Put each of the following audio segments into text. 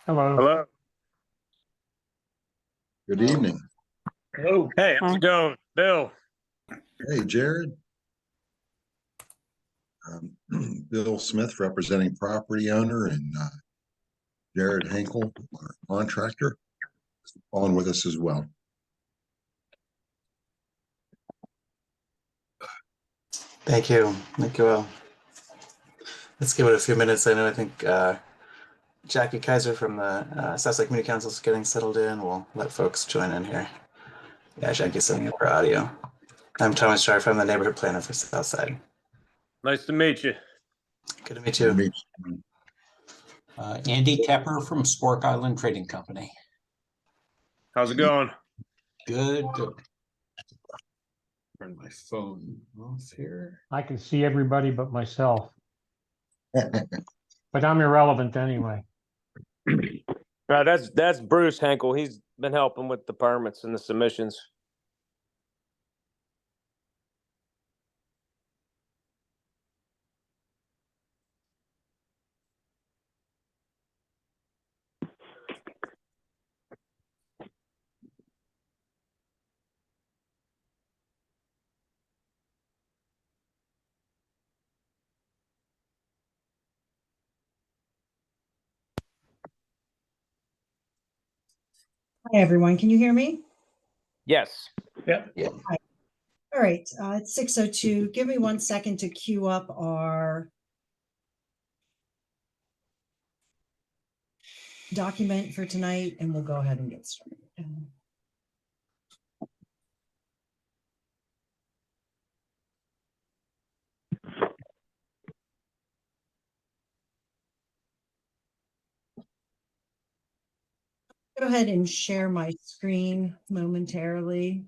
Hello. Hello. Good evening. Hello. Hey, how's it going, Bill? Hey, Jared. Bill Smith, representing property owner, and Jared Henkel, our contractor, on with us as well. Thank you. Thank you all. Let's give it a few minutes. I think Jackie Kaiser from the Southside Community Council is getting settled in. We'll let folks join in here. Yeah, Jackie's setting up her audio. I'm Thomas Sharf. I'm the neighborhood planner for Southside. Nice to meet you. Good to meet you. Andy Tepper from Spork Island Trading Company. How's it going? Good, good. Turn my phone off here. I can see everybody but myself, but I'm irrelevant anyway. That's Bruce Henkel. He's been helping with the permits and the submissions. Hi, everyone. Can you hear me? Yes. Yeah. All right. It's 6:02. Give me 1 second to queue up our document for tonight, and we'll go ahead and get started. Go ahead and share my screen momentarily.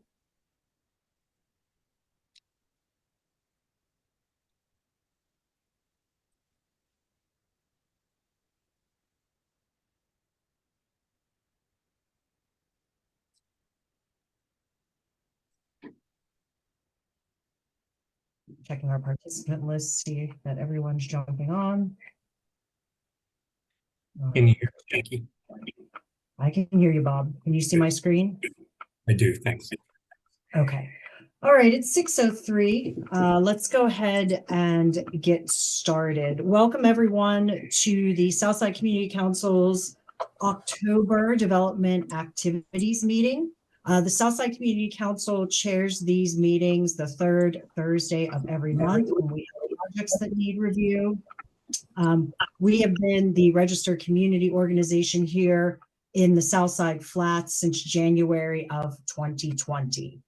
Checking our participant list, see that everyone's jumping on. Can you hear me, Jackie? I can hear you, Bob. Can you see my screen? I do, thanks. Okay. All right, it's 6:03. Let's go ahead and get started. Welcome everyone to the Southside Community Council's October Development Activities Meeting. The Southside Community Council chairs these meetings the third Thursday of every month when we have projects that need review. We have been the registered community organization here in the Southside Flats since January of 2020.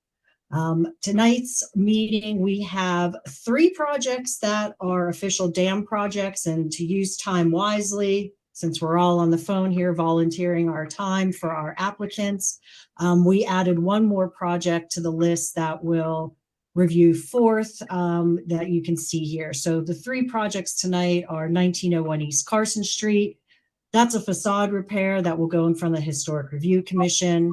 Tonight's meeting, we have 3 projects that are official dam projects, and to use time wisely, since we're all on the phone here volunteering our time for our applicants, we added 1 more project to the list that will review fourth that you can see here. So the 3 projects tonight are 1901 East Carson Street. That's a facade repair that will go in front of the Historic Review Commission.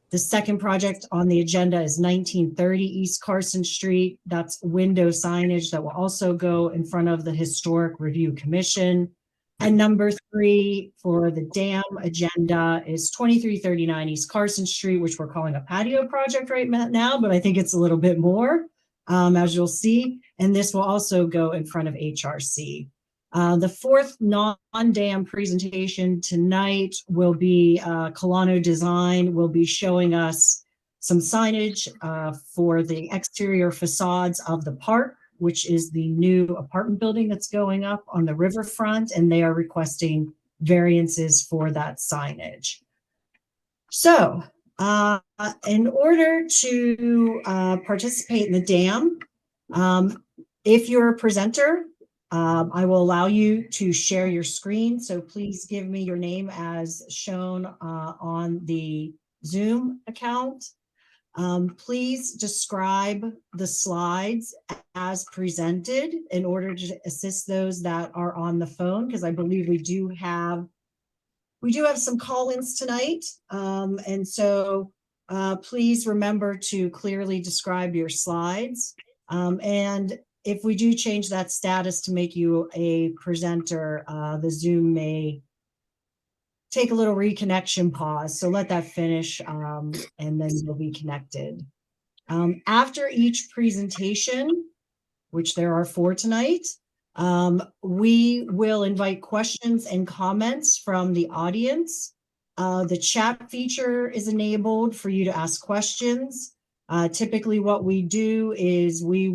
The second project on the agenda is 1930 East Carson Street. That's window signage that will also go in front of the Historic Review Commission. And number 3 for the dam agenda is 2339 East Carson Street, which we're calling a patio project right now, but I think it's a little bit more, as you'll see. And this will also go in front of HRC. The fourth non-dam presentation tonight will be Colano Design will be showing us some signage for the exterior facades of the park, which is the new apartment building that's going up on the riverfront, and they are requesting variances for that signage. So in order to participate in the dam, if you're a presenter, I will allow you to share your screen. So please give me your name as shown on the Zoom account. Please describe the slides as presented in order to assist those that are on the phone, because I believe we do have some call-ins tonight. And so please remember to clearly describe your slides. And if we do change that status to make you a presenter, the Zoom may take a little reconnection pause. So let that finish, and then you'll be connected. After each presentation, which there are 4 tonight, we will invite questions and comments from the audience. The chat feature is enabled for you to ask questions. Typically what we do is we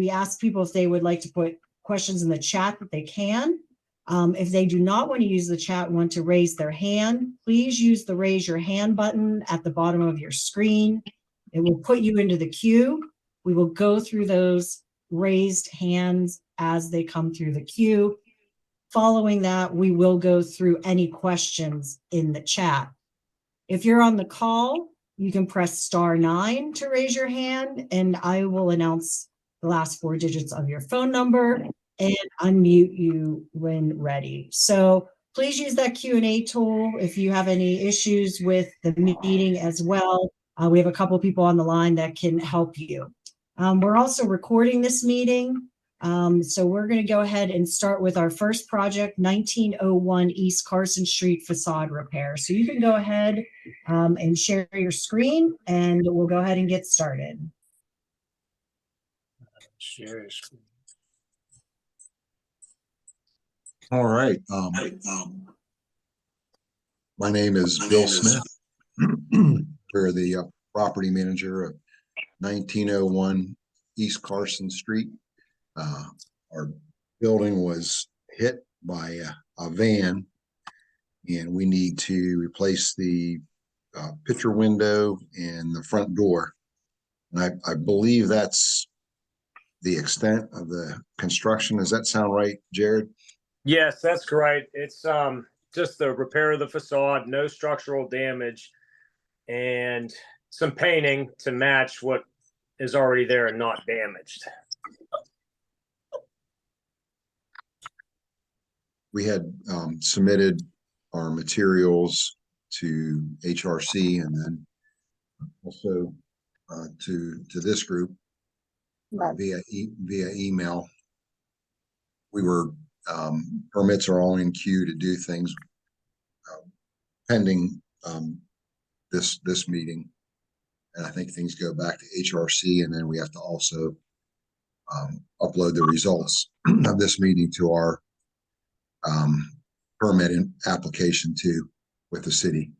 ask people if they would like to put questions in the chat that they can. If they do not want to use the chat, want to raise their hand, please use the raise your hand button at the bottom of your screen. It will put you into the queue. We will go through those raised hands as they come through the queue. Following that, we will go through any questions in the chat. If you're on the call, you can press *9 to raise your hand, and I will announce the last 4 digits of your phone number and unmute you when ready. So please use that Q&A tool if you have any issues with the meeting as well. We have a couple people on the line that can help you. We're also recording this meeting. So we're going to go ahead and start with our first project, 1901 East Carson Street facade repair. So you can go ahead and share your screen, and we'll go ahead and get started. All right. My name is Bill Smith. We're the property manager of 1901 East Carson Street. Our building was hit by a van, and we need to replace the picture window and the front door. And I believe that's the extent of the construction. Does that sound right, Jared? Yes, that's correct. It's just the repair of the facade, no structural damage, and some painting to match what is already there and not damaged. We had submitted our materials to HRC and then also to this group via email. We were permits are all in queue to do things pending this meeting, and I think things go back to HRC, and then we have to also upload the results of this meeting to our permit application too with the city.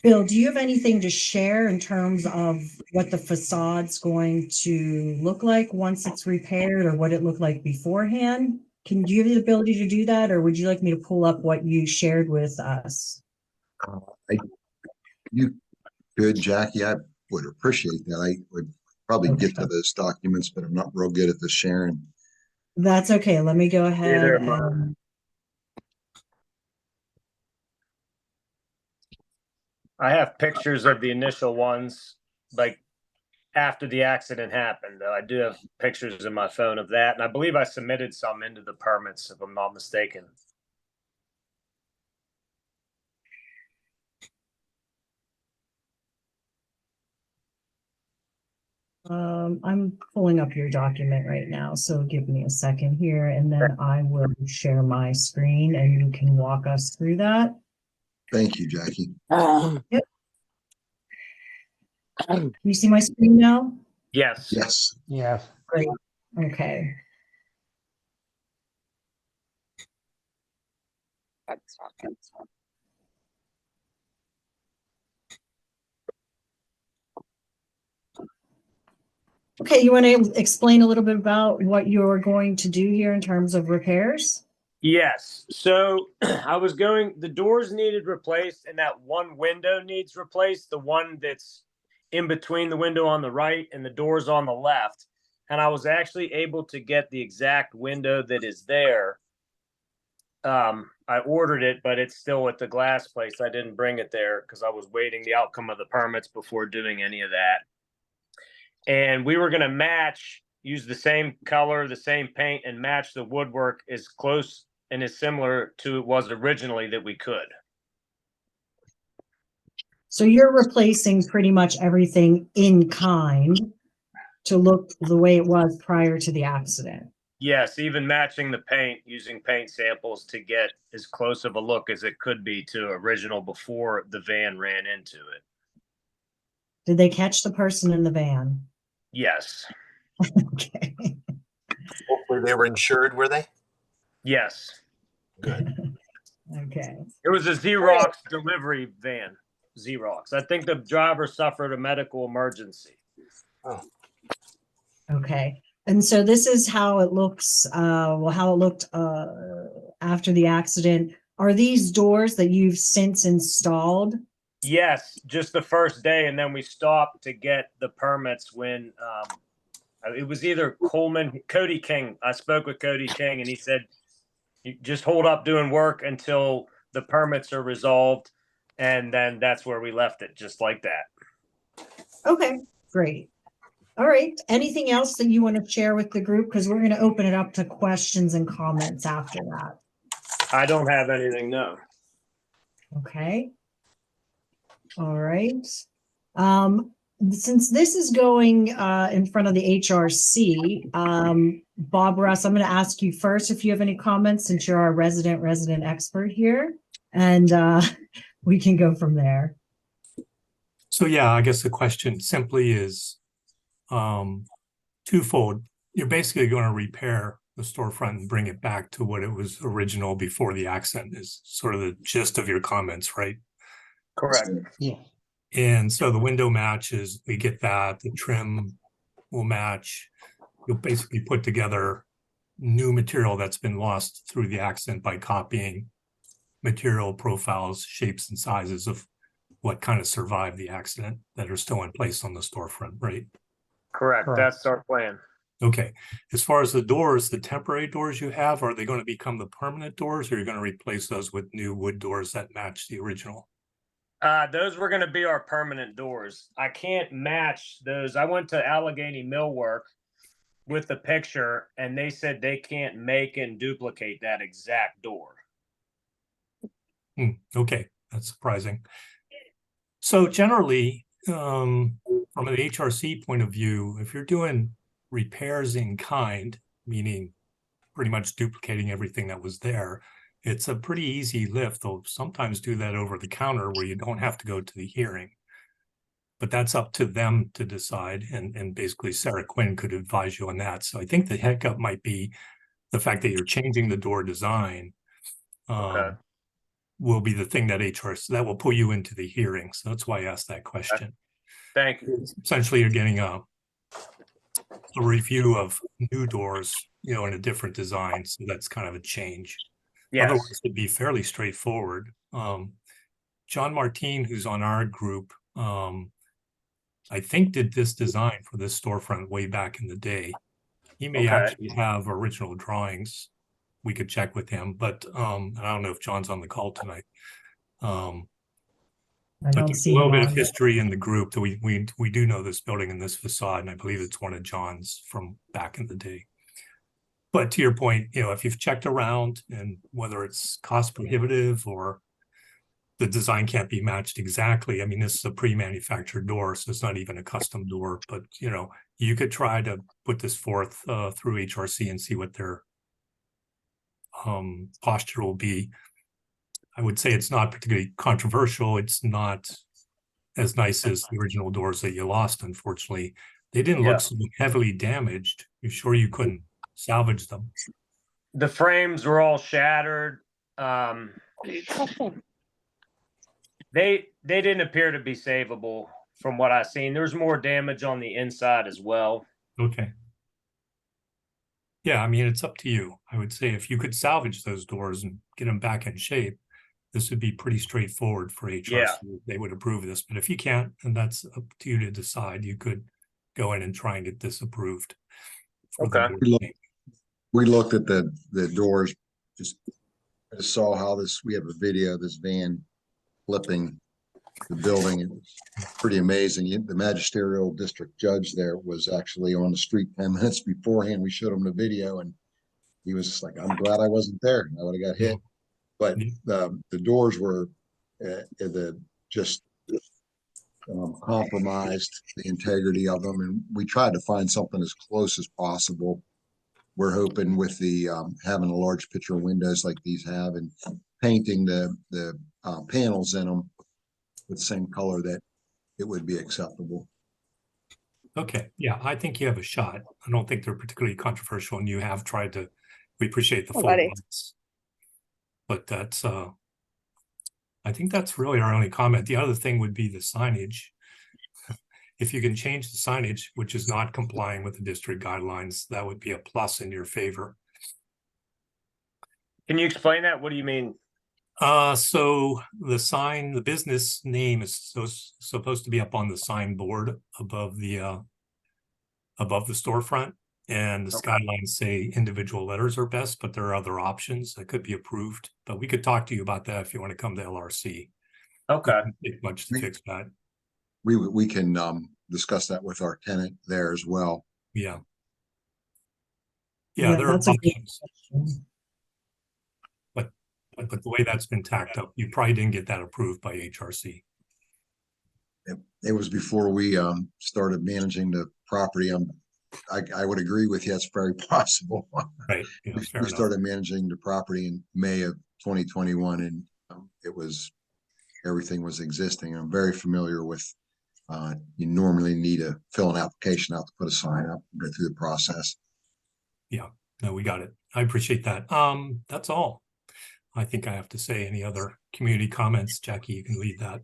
Bill, do you have anything to share in terms of what the facade's going to look like once it's repaired, or what it looked like beforehand? Do you have the ability to do that, or would you like me to pull up what you shared with us? You could, Jackie. I would appreciate that. I would probably get to those documents, but I'm not real good at the sharing. That's okay. Let me go ahead. Neither am I. I have pictures of the initial ones, like after the accident happened. I do have pictures in my phone of that, and I believe I submitted some into the permits, if I'm not mistaken. I'm pulling up your document right now, so give me a second here, and then I will share my screen, and you can walk us through that. Thank you, Jackie. Yep. Can you see my screen now? Yes. Yes. Yes. Great. Okay. Okay, you want to explain a little bit about what you're going to do here in terms of repairs? Yes. So the doors needed replaced, and that one window needs replaced, the one that's in between the window on the right and the doors on the left. And I was actually able to get the exact window that is there. I ordered it, but it's still at the glass place. I didn't bring it there because I was waiting the outcome of the permits before doing any of that. And we were going to use the same color, the same paint, and match the woodwork as close and as similar to it was originally that we could. So you're replacing pretty much everything in kind to look the way it was prior to the accident. Yes, even matching the paint, using paint samples to get as close of a look as it could be to original before the van ran into it. Did they catch the person in the van? Yes, Okay. Hopefully they were insured, were they? yes. Good. Okay. It was a Xerox delivery van. Xerox. I think the driver suffered a medical emergency. Okay. And so this is how it looks, how it looked, after the accident. Are these doors that you've since installed? Yes, just the first day, and then we stopped to get the permits when it was either Cody King. I spoke with Cody King, and he said, "You just hold up doing work until the permits are resolved," and then that's where we left it, just like that. Okay, great. All right. Anything else that you want to share with the group? Because we're going to open it up to questions and comments after that. I don't have anything, no. Okay. All right. Since this is going in front of the HRC, Bob Russ, I'm going to ask you first if you have any comments since you're our resident expert here, and we can go from there. So yeah, I guess the question simply is twofold. You're basically going to repair the storefront and bring it back to what it was original before the accident is sort of the gist of your comments, right? Correct. Yeah. And so the window matches, we get that, the trim will match. You'll basically put together new material that's been lost through the accident by copying material profiles, shapes and sizes of what kind of survived the accident that are still in place on the storefront, right? Correct. Correct. That's our plan. Okay. As far as the doors, the temporary doors you have, are they going to become the permanent doors, or you're going to replace those with new wood doors that match the original? Those were going to be our permanent doors. I can't match those. I went to Allegheny Millwork with the picture, and they said they can't make and duplicate that exact door. Okay, that's surprising. So generally, from an HRC point of view, if you're doing repairs in kind, meaning pretty much duplicating everything that was there, it's a pretty easy lift. They'll sometimes do that over the counter where you don't have to go to the hearing. But that's up to them to decide, and basically Sarah Quinn could advise you on that. So I think the hiccup might be the fact that you're changing the door design. Okay. Will be the thing that that will pull you into the hearing. So that's why I asked that question. Thank you. Essentially, you're getting a review of new doors, in a different design. So that's kind of a change. Yes. Otherwise, it'd be fairly straightforward. John Martin, who's on our group, I think did this design for this storefront way back in the day. He may Okay. actually have original drawings. We could check with him, but I don't know if John's on the call tonight. I But don't there's see a little bit him of on. history in the group that we do know this building and this facade, and I believe it's one of John's from back in the day. But to your point, if you've checked around and whether it's cost prohibitive or the design can't be matched exactly. I mean, this is a pre-manufactured door, so it's not even a custom door, but you could try to put this forth through HRC and see what their posture will be. I would say it's not particularly controversial. It's not as nice as the original doors that you lost, unfortunately. They didn't Yeah. look so heavily damaged. You sure you couldn't salvage them? The frames were all shattered. They didn't appear to be savable from what I've seen. There's more damage on the inside as well. Okay. Yeah, I mean, it's up to you. I would say if you could salvage those doors and get them back in shape, this would be pretty straightforward for HRC. Yeah. They would approve this, but if you can't, then that's up to you to decide. You could go in and try and get this approved. for the Okay. board. We looked at the doors, I just saw how we have a video of this van flipping the building. It was pretty amazing. The magisterial district judge there was actually on the street 10 minutes beforehand. We showed him the video and he was just like, I'm glad I wasn't there. I would have got hit. But the doors were just compromised the integrity of them. And we tried to find something as close as possible we're hoping with the, having a large picture windows like these have and painting the panels in them with the same color that it would be acceptable. Okay, yeah, I think you have a shot. I don't think they're particularly controversial, and you have tried to. We appreciate the Oh, full buddy. lights. But that's I think that's really our only comment. The other thing would be the signage. If you can change the signage, which is not complying with the district guidelines, that would be a plus in your favor. Can you explain that? What do you mean? So the sign, the business name is supposed to be up on the signboard above the storefront, and the guidelines say individual letters are best, but there are other options that could be approved. But we could talk to you about that if you want to come to LRC. Okay. Take much to fix that. We can discuss that with our tenant there as well. Yeah. Yeah, there are that's a good options, question. but the way that's been tacked up, you probably didn't get that approved by HRC. It was before we started managing the property. I would agree with you. It's very possible. Right. Yeah, fair We enough. started managing the property in May of 2021, and everything was existing. I'm very familiar with. You normally need to fill an application out to put a sign up, go through the process. Yeah, no, we got it. I appreciate that. That's all I think I have to say. Any other community comments? Jackie, you can lead that.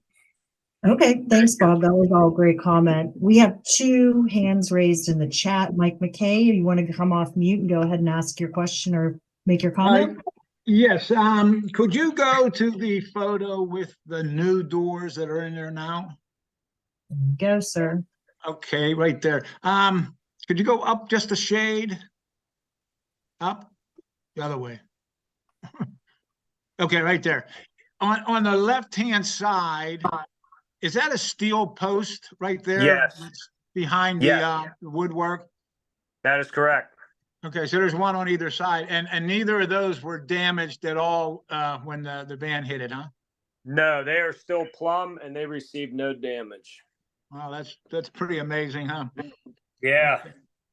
Okay, thanks, Bob. That was all great comment. We have 2 hands raised in the chat. Mike McKay, you want to come off mute and go ahead and ask your question or make your comment? Yes, could you go to the photo with the new doors that are in there now? Go, sir. Okay, right there. Could you go up just a shade? Up? The other way. Okay, right there. On the left-hand side, is that a steel post right there? Yes. That's behind Yes. the woodwork? That is correct. Okay, so there's one on either side, and neither of those were damaged at all when the van hit it, huh? No, they are still plumb and they received no damage. Wow, that's pretty amazing, huh? Yeah.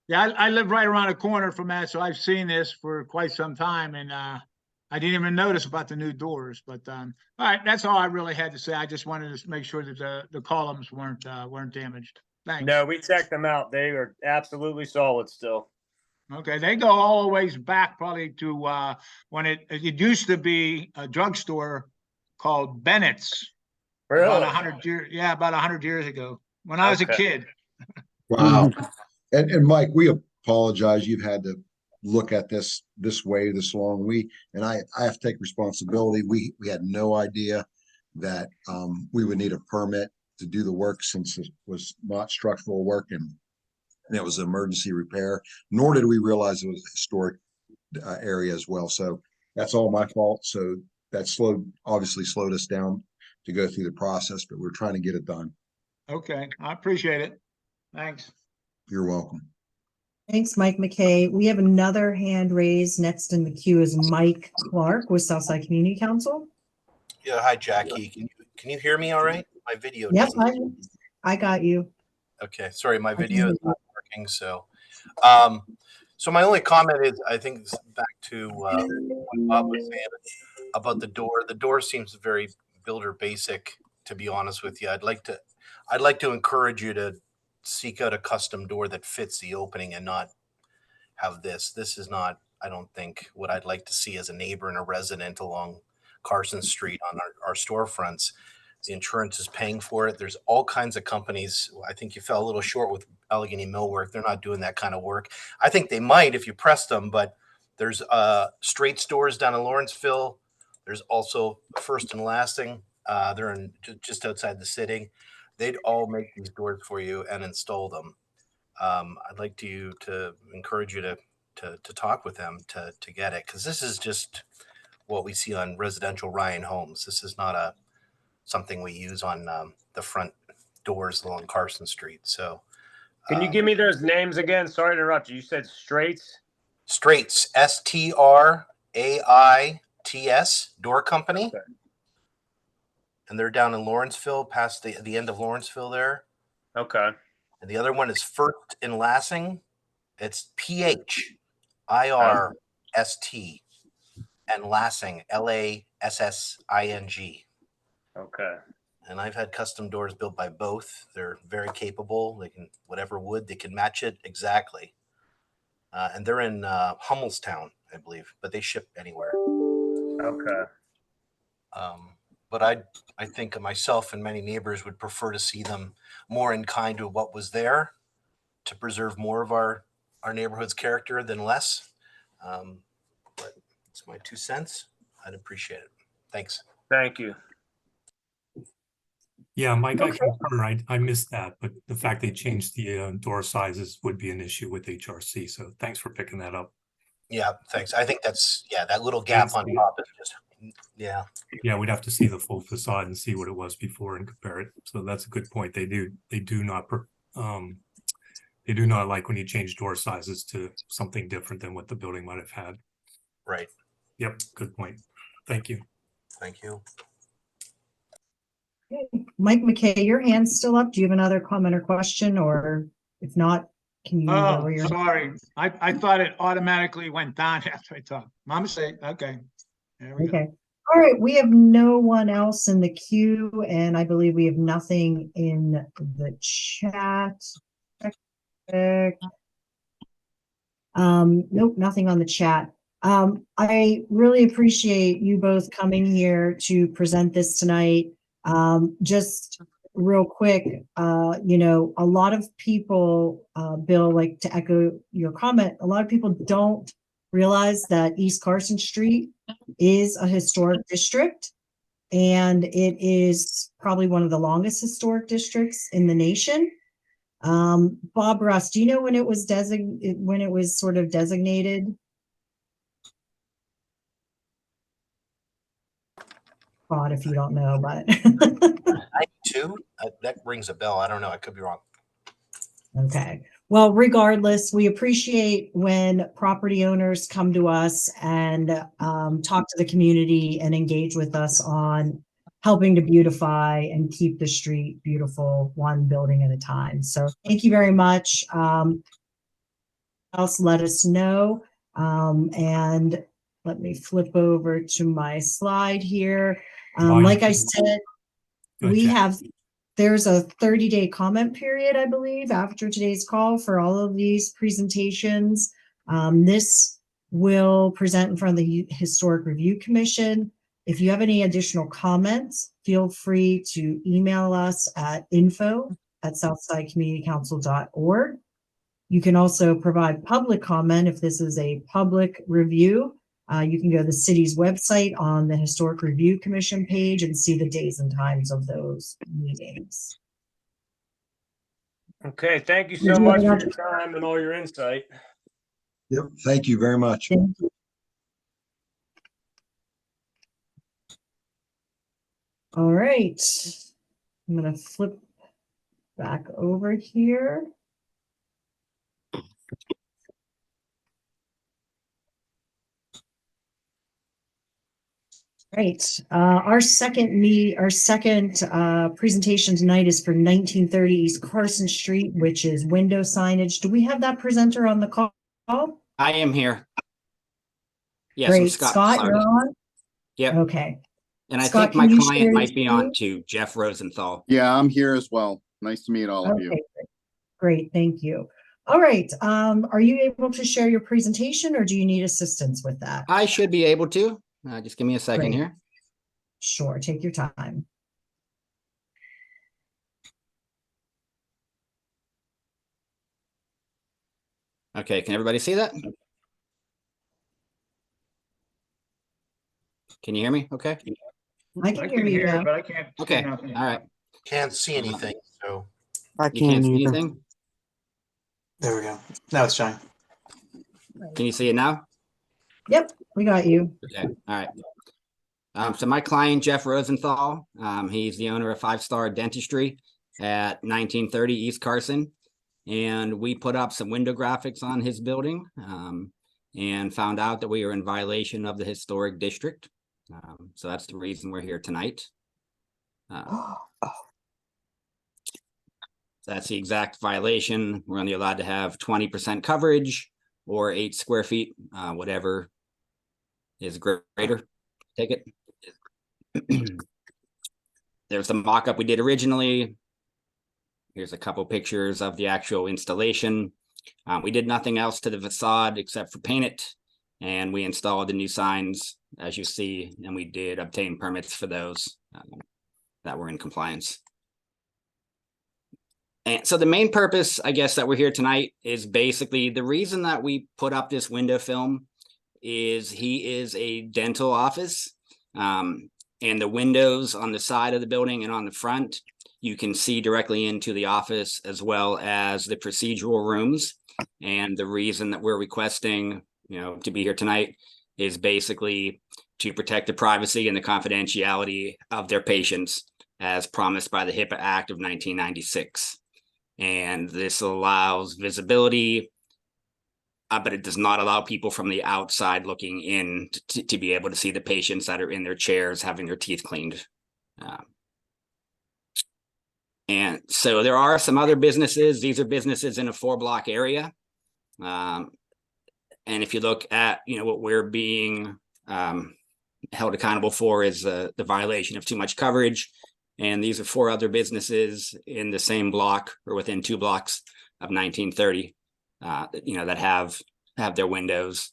Yeah, I live right around the corner from that, so I've seen this for quite some time, and I didn't even notice about the new doors. But all right, that's all I really had to say. I just wanted to make sure that the columns weren't damaged. Thanks. No, we checked them out. They are absolutely solid still. Okay, they go all the ways back probably to when it used to be a drugstore called Bennett's. Really? About 100 years, yeah, about 100 years ago when I was a Okay. kid. Wow. And Mike, we apologize. You've had to look at this way, this long. I have to take responsibility. We had no idea that we would need a permit to do the work since it was not structural work and it was emergency repair, nor did we realize it was a historic area as well. So that's all my fault. So that obviously slowed us down to go through the process, but we're trying to get it done. Okay, I appreciate it. Thanks. You're welcome. Thanks, Mike McKay. We have another hand raised. Next in the queue is Mike Clark with Southside Community Council. Yeah, hi, Jackie. Can you hear me all right? My video. Yep, doesn't- I got you. Okay, sorry, my can video hear is you. not working, so. So my only comment is, I think it's back to what Bob was saying about the door. The door seems very builder basic, to be honest with you. I'd like to encourage you to seek out a custom door that fits the opening and not have this. This is not, I don't think, what I'd like to see as a neighbor and a resident along Carson Street on our storefronts. The insurance is paying for it. There's all kinds of companies. I think you fell a little short with Allegheny Millwork. They're not doing that kind of work. I think they might if you pressed them, but there's straight stores down in Lawrenceville. There's also First and Lasting. They're in just outside the city. They'd all make these doors for you and install them. I'd like to encourage you to talk with them to get it, because this is just what we see on residential Ryan homes. This is not something we use on the front doors along Carson Street. So, can you give me those names again? Sorry to interrupt you. You said Straits? Straits, Straits Door Company. Okay. And they're down in Lawrenceville, past the end of Lawrenceville there. Okay. And the other one is First and Lassing. It's PH. IRST, and Lassing, LASSING. Okay. And I've had custom doors built by both. They're very capable. They can, whatever wood, they can match it exactly. And they're in Hummelstown, I believe, but they ship anywhere. Okay. But I think myself and many neighbors would prefer to see them more in kind to what was there to preserve more of our neighborhood's character than less. But it's my 2 cents. I'd appreciate it. Thanks. Thank you. Yeah, Mike, I Okay. concur. I missed that, but the fact they changed the door sizes would be an issue with HRC. So thanks for picking that up. Yeah, thanks. I think that's, yeah, that little gap on top is just, yeah. Yeah, we'd have to see the full facade and see what it was before and compare it. So that's a good point. They do not like when you change door sizes to something different than what the building might have had. Right. Yep, good point. Thank you. Thank you. Mike McKay, your hand's still up. Do you have another comment or question, or if not, can you Oh, lower your? sorry. I thought it automatically went down after I talked. My mistake. Okay. There we go. Okay. All right. We have no one else in the queue, and I believe we have nothing in the chat. Nope, nothing on the chat. I really appreciate you both coming here to present this tonight. Just real quick, a lot of people, Bill, like to echo your comment, a lot of people don't realize that East Carson Street is a historic district, and it is probably one of the longest historic districts in the nation. Bob Russ, do you know when it was sort of designated? God, if you don't know, but 92? That rings a bell. I don't know. I could be wrong. okay. Well, regardless, we appreciate when property owners come to us and talk to the community and engage with us on helping to beautify and keep the street beautiful, one building at a time. So thank you very much. Else, let us know. And let me flip over to my slide here. Like I said, there's a 30-day comment period, I believe, after today's call for all of these presentations. This will present in front of the Historic Review Commission. If you have any additional comments, feel free to email us at info@southsidecommunitycouncil.org. You can also provide public comment if this is a public review. You can go to the city's website on the Historic Review Commission page and see the days and times of those meetings. Okay. Thank you so much for your time and all your insight. Yep, thank you very much. Thank you. All right, I'm gonna flip back over here. Right, our second presentation tonight is for 1930 East Carson Street, which is window signage. Do we have that presenter on the call? I am here. Yes, I'm Great, Scott. Scott, you're on? Yep. Okay. And I Scott, think my can you share client your might be on screen? too, Jeff Rosenthal. Yeah, I'm here as well. Nice to meet all of you. Okay, great, thank you. All right, are you able to share your presentation or do you need assistance with that? I should be able to. Just give me a second Great. here. Sure, take your time. Okay, can everybody see that? Can you hear me? Okay. I can hear you now. but I can't. see Okay. nothing. All right. Can't see anything, so. You can't see anything? There we go. Now it's showing. Can you see it now? Yep, we got you. Okay. All right. So my client, Jeff Rosenthal, he's the owner of 5 Star Dentistry at 1930 East Carson. And we put up some window graphics on his building and found out that we were in violation of the historic district. So that's the reason we're here tonight. That's the exact violation. We're only allowed to have 20% coverage or 8 square feet, whatever is greater. Take it. There's the mock-up we did originally. Here's a couple pictures of the actual installation. We did nothing else to the facade except for paint it, and we installed the new signs, as you see, and we did obtain permits for those that were in compliance. And so the main purpose, I guess, that we're here tonight is basically the reason that we put up this window film is he is a dental office, and the windows on the side of the building and on the front, you can see directly into the office as well as the procedural rooms. And the reason that we're requesting, to be here tonight is basically to protect the privacy and the confidentiality of their patients as promised by the HIPAA Act of 1996. And this allows visibility, but it does not allow people from the outside looking in to be able to see the patients that are in their chairs having their teeth cleaned. And so there are some other businesses. These are businesses in a 4-block area. And if you look at, what we're being held accountable for is the violation of too much coverage. And these are 4 other businesses in the same block or within 2 blocks of 1930, that have their windows.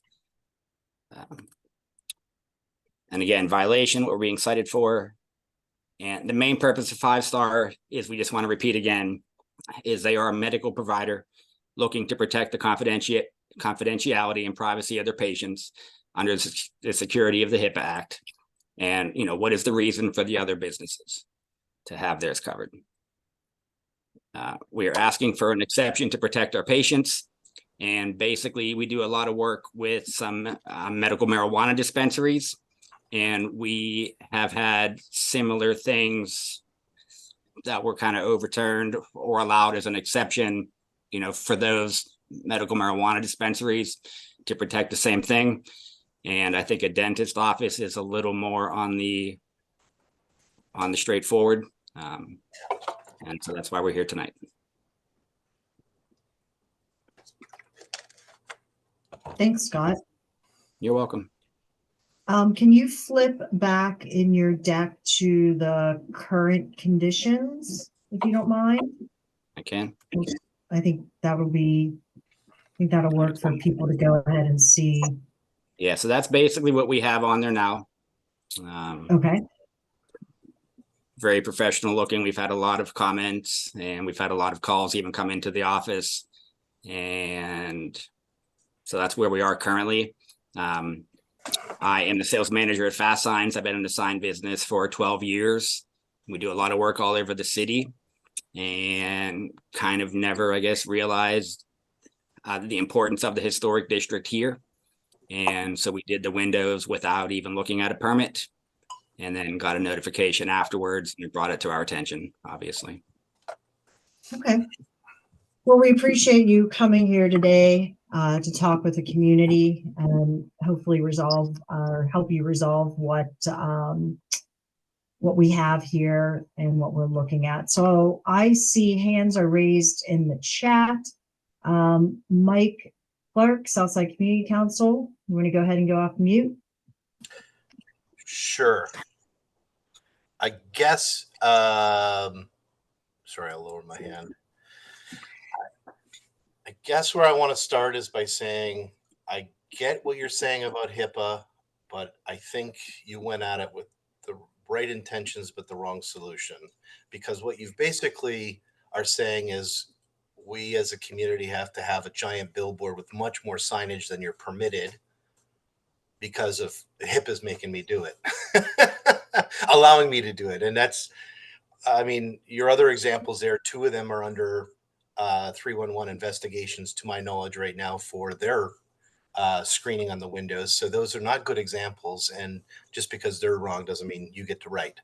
And again, violation, what we're being cited for. And the main purpose of 5 Star is, we just want to repeat again, is they are a medical provider looking to protect the confidentiality and privacy of their patients under the security of the HIPAA Act. And, what is the reason for the other businesses to have theirs covered? We are asking for an exception to protect our patients. And basically, we do a lot of work with some medical marijuana dispensaries. And we have had similar things that were kind of overturned or allowed as an exception, for those medical marijuana dispensaries to protect the same thing. And I think a dentist office is a little more on the straightforward. And so that's why we're here tonight. Thanks, Scott. You're welcome. Can you flip back in your deck to the current conditions, if you don't mind? I can. I think that'll work for people to go ahead and see. Yeah, so that's basically what we have on there now. Okay. Very professional looking. We've had a lot of comments and we've had a lot of calls even come into the office. And so that's where we are currently. I am the sales manager at Fast Signs. I've been in the sign business for 12 years. We do a lot of work all over the city and kind of never, I guess, realized the importance of the historic district here. And so we did the windows without even looking at a permit, and then got a notification afterwards and brought it to our attention, obviously. Okay. Well, we appreciate you coming here today to talk with the community and hopefully resolve or help you resolve what we have here and what we're looking at. So I see hands are raised in the chat. Mike Clark, Southside Community Council, you want to go ahead and go off mute? Sure. I guess, sorry, I lowered my hand. I guess where I want to start is by saying, I get what you're saying about HIPAA, but I think you went at it with the right intentions, but the wrong solution. Because what you basically are saying is, we as a community have to have a giant billboard with much more signage than you're permitted because of HIPAA's making me do it, allowing me to do it. And that's, I mean, your other examples there, 2 of them are under 311 investigations to my knowledge right now for their screening on the windows. So those are not good examples. And just because they're wrong doesn't mean you get to right.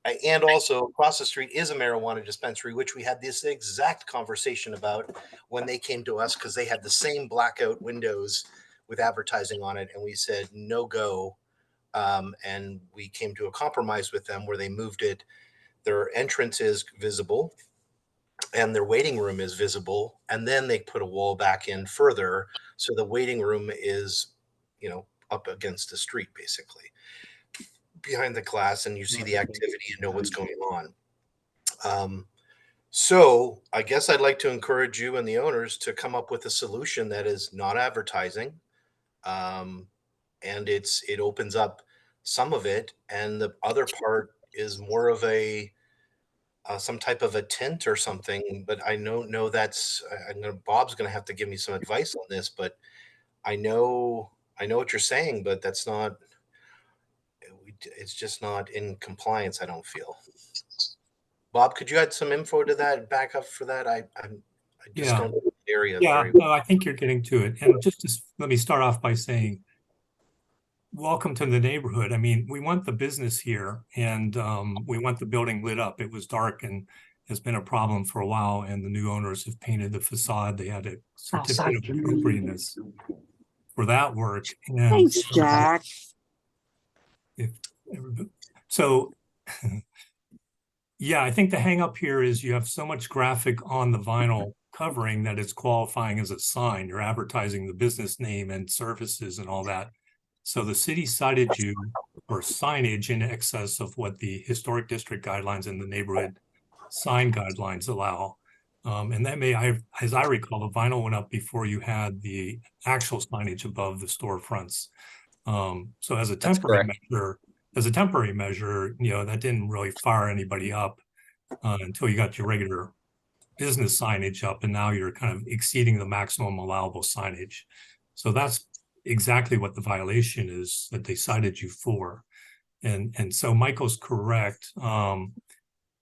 And also across the street is a marijuana dispensary, which we had this exact conversation about when they came to us, because they had the same blackout windows with advertising on it. And we said, no go. And we came to a compromise with them where they moved it. Their entrance is visible. and their waiting room is visible, and then they put a wall back in further, so the waiting room is, you know, up against the street basically behind the glass, and you see the activity and know what's going on. So I guess I'd like to encourage you and the owners to come up with a solution that is not advertising, and it opens up some of it, and the other part is more of a some type of a tint or something. But I know that's Bob's going to have to give me some advice on this, but I know what you're saying, but that's not. It's just not in compliance, I don't feel. Bob, could you add some info to that, back up for that? I just Yeah. don't know the area Yeah, very well. no, I think you're getting to it. And let me start off by saying, welcome to the neighborhood. I mean, we want the business here, and we want the building lit up. It was dark and has been a problem for a while, and the new owners have painted the facade. They had a certificate of appropriateness for that work. And Thanks, Jack. So, yeah, I think the hang up here is you have so much graphic on the vinyl covering that it's qualifying as a sign. You're advertising the business name and services and all that. So the city cited you for signage in excess of what the historic district guidelines and the neighborhood sign guidelines allow. And that as I recall, the vinyl went up before you had the actual signage above the storefronts. So as a temporary measure, you know, that didn't really fire anybody up until you got your regular business signage up, and now you're kind of exceeding the maximum allowable signage. So that's exactly what the violation is that they cited you for. And so Michael's correct.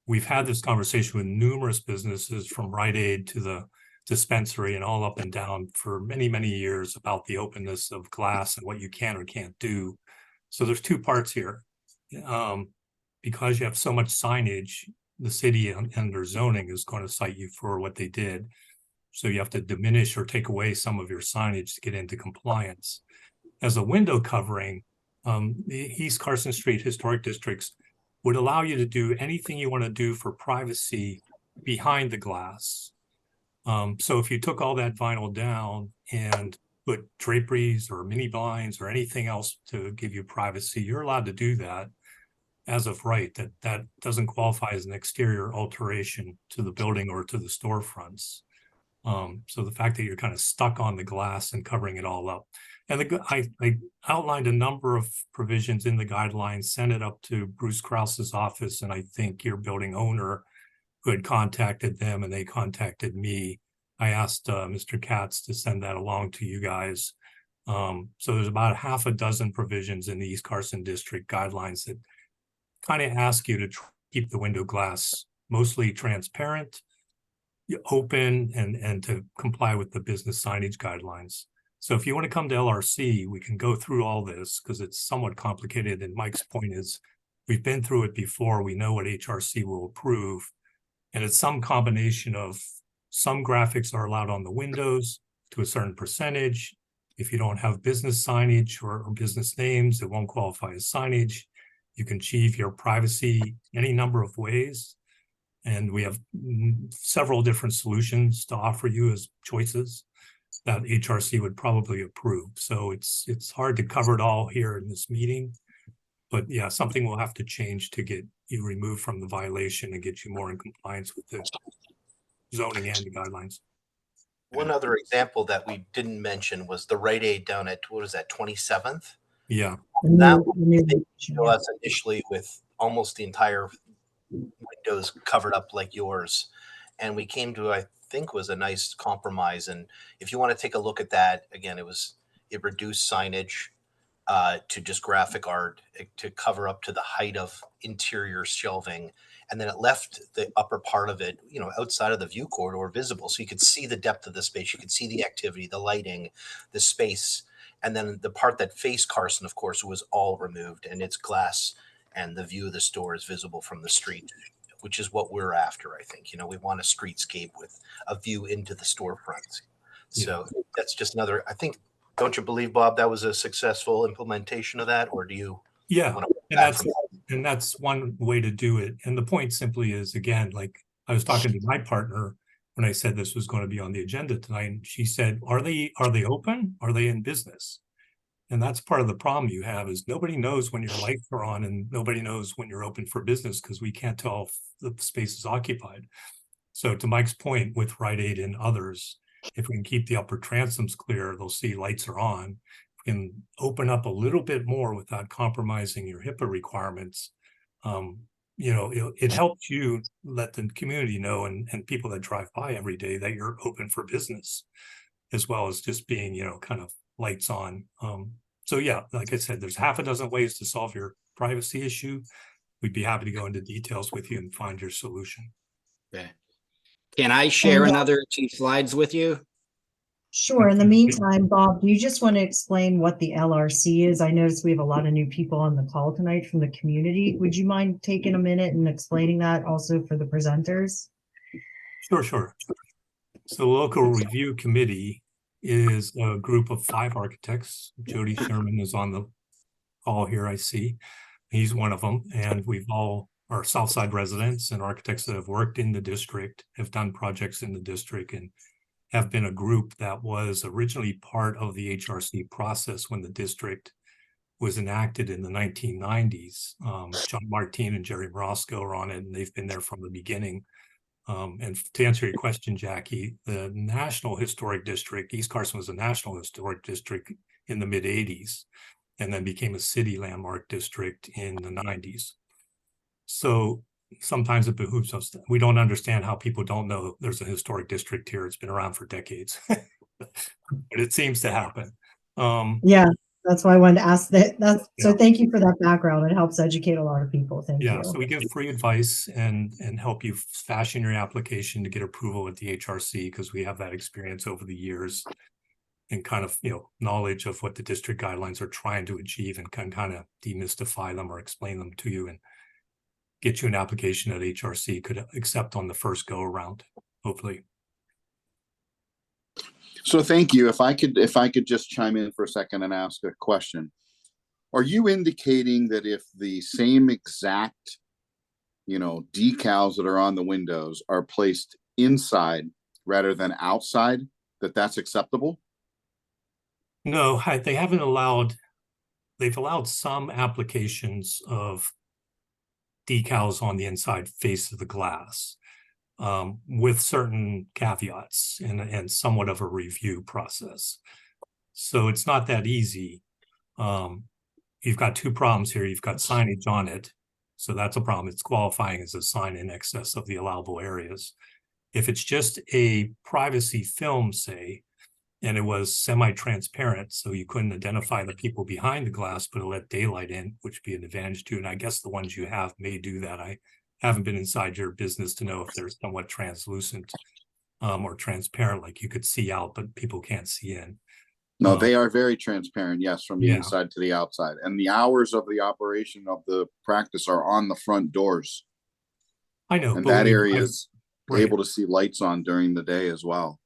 We've had this conversation with numerous businesses from Rite Aid to the dispensary and all up and down for many, many years about the openness of glass and what you can or can't do. So there's two parts here. Because you have so much signage, the city and their zoning is going to cite you for what they did. So you have to diminish or take away some of your signage to get into compliance. As a window covering, the East Carson Street Historic Districts would allow you to do anything you want to do for privacy behind the glass. So if you took all that vinyl down and put draperies or mini blinds or anything else to give you privacy, you're allowed to do that as of right. That doesn't qualify as an exterior alteration to the building or to the storefronts. So the fact that you're kind of stuck on the glass and covering it all up. And I outlined a number of provisions in the guidelines, sent it up to Bruce Krause's office, and I think your building owner who had contacted them and they contacted me. I asked Mr. Katz to send that along to you guys. So there's about half a dozen provisions in the East Carson District guidelines that kind of ask you to keep the window glass mostly transparent, open, and to comply with the business signage guidelines. So if you want to come to LRC, we can go through all this because it's somewhat complicated. And Mike's point is we've been through it before. We know what HRC will approve. And it's some combination of some graphics are allowed on the windows to a certain percentage. If you don't have business signage or business names, it won't qualify as signage. You can achieve your privacy any number of ways. And we have several different solutions to offer you as choices that HRC would probably approve. So it's hard to cover it all here in this meeting. But yeah, something will have to change to get you removed from the violation and get you more in compliance with the zoning and the guidelines. One other example that we didn't mention was the Rite Aid down at, what was that, 27th? Yeah. That they showed us initially with almost the entire windows covered up like yours. And we came to, I think, was a nice compromise. And if you want to take a look at that, again, it reduced signage to just graphic art to cover up to the height of interior shelving. And then it left the upper part of it, you know, outside of the view corridor visible. So you could see the depth of the space. You could see the activity, the lighting, the space. And then the part that faced Carson, of course, was all removed, and it's glass, and the view of the store is visible from the street, which is what we're after, I think. You know, we want a streetscape with a view into the storefronts. So that's just another, I think, don't you believe, Bob, that was a successful implementation of that? Or do you? Yeah, and that's one way to do it. And the point simply is, again, like I was talking to my partner when I said this was going to be on the agenda tonight, and she said, are they open? Are they in business? And that's part of the problem you have is nobody knows when your lights are on and nobody knows when you're open for business because we can't tell if the space is occupied. So to Mike's point with Rite Aid and others, if we can keep the upper transoms clear, they'll see lights are on. We can open up a little bit more without compromising your HIPAA requirements. You know, it helps you let the community know and people that drive by every day that you're open for business, as well as just being, you know, kind of lights on. So yeah, like I said, there's half a dozen ways to solve your privacy issue. We'd be happy to go into details with you and find your solution. Okay. Can I share And, another 2 slides with you? Sure. In the meantime, Bob, do you just want to explain what the LRC is? I noticed we have a lot of new people on the call tonight from the community. Would you mind taking a minute and explaining that also for the presenters? Sure. So Local Review Committee is a group of 5 architects. Jody Sherman is on the call here, I see. He's one of them. And we've all are Southside residents and architects that have worked in the district, have done projects in the district, and have been a group that was originally part of the HRC process when the district was enacted in the 1990s. John Martin and Jerry Morosco are on it, and they've been there from the beginning. And to answer your question, Jackie, the National Historic District, East Carson was a National Historic District in the mid-80s, and then became a city landmark district in the 90s. So sometimes it behooves us. We don't understand how people don't know there's a historic district here. It's been around for decades, but it seems to happen. Yeah, that's why I wanted to ask that. So Yeah. thank you for that background. It helps educate a lot of people. Thank you. So we give free advice and help you fashion your application to get approval at the HRC because we have that experience over the years and kind of, you know, knowledge of what the district guidelines are trying to achieve and can kind of demystify them or explain them to you and get you an application that HRC could accept on the first go around, hopefully. So thank you. If I could just chime in for a second and ask a question. Are you indicating that if the same exact, you know, decals that are on the windows are placed inside rather than outside, that that's acceptable? No, they haven't allowed, they've allowed some applications of decals on the inside face of the glass with certain caveats and somewhat of a review process. So it's not that easy. You've got 2 problems here. You've got signage on it. So that's a problem. It's qualifying as a sign in excess of the allowable areas. If it's just a privacy film, say, and it was semi-transparent, so you couldn't identify the people behind the glass, but it let daylight in, which would be an advantage too. And I guess the ones you have may do that. I haven't been inside your business to know if they're somewhat translucent or transparent, like you could see out, but people can't see in. No, they are very transparent, yes, from the Yeah. inside to the outside. And the hours of the operation of the practice are on the front doors. I know. And but that we- area is right. able to see lights on during the day as well.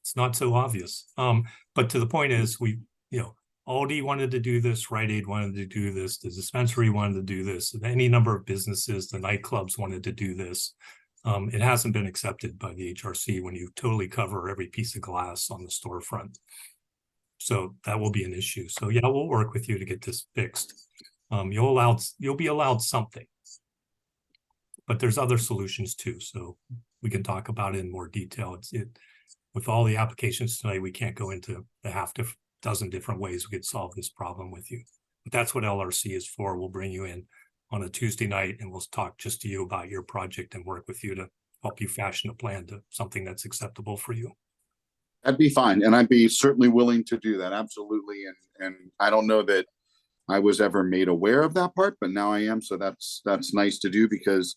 It's not so obvious. But to the point is, we, you know, Aldi wanted to do this, Rite Aid wanted to do this, the dispensary wanted to do this, and any number of businesses, the nightclubs wanted to do this. It hasn't been accepted by the HRC when you totally cover every piece of glass on the storefront. So that will be an issue. So yeah, we'll work with you to get this fixed. You'll be allowed something, but there's other solutions too. So we can talk about it in more detail. With all the applications tonight, we can't go into the dozen different ways we could solve this problem with you. But that's what LRC is for. We'll bring you in on a Tuesday night and we'll talk just to you about your project and work with you to help you fashion a plan to something that's acceptable for you. That'd be fine. And I'd be certainly willing to do that. Absolutely. And I don't know that I was ever made aware of that part, but now I am. So that's nice to do because,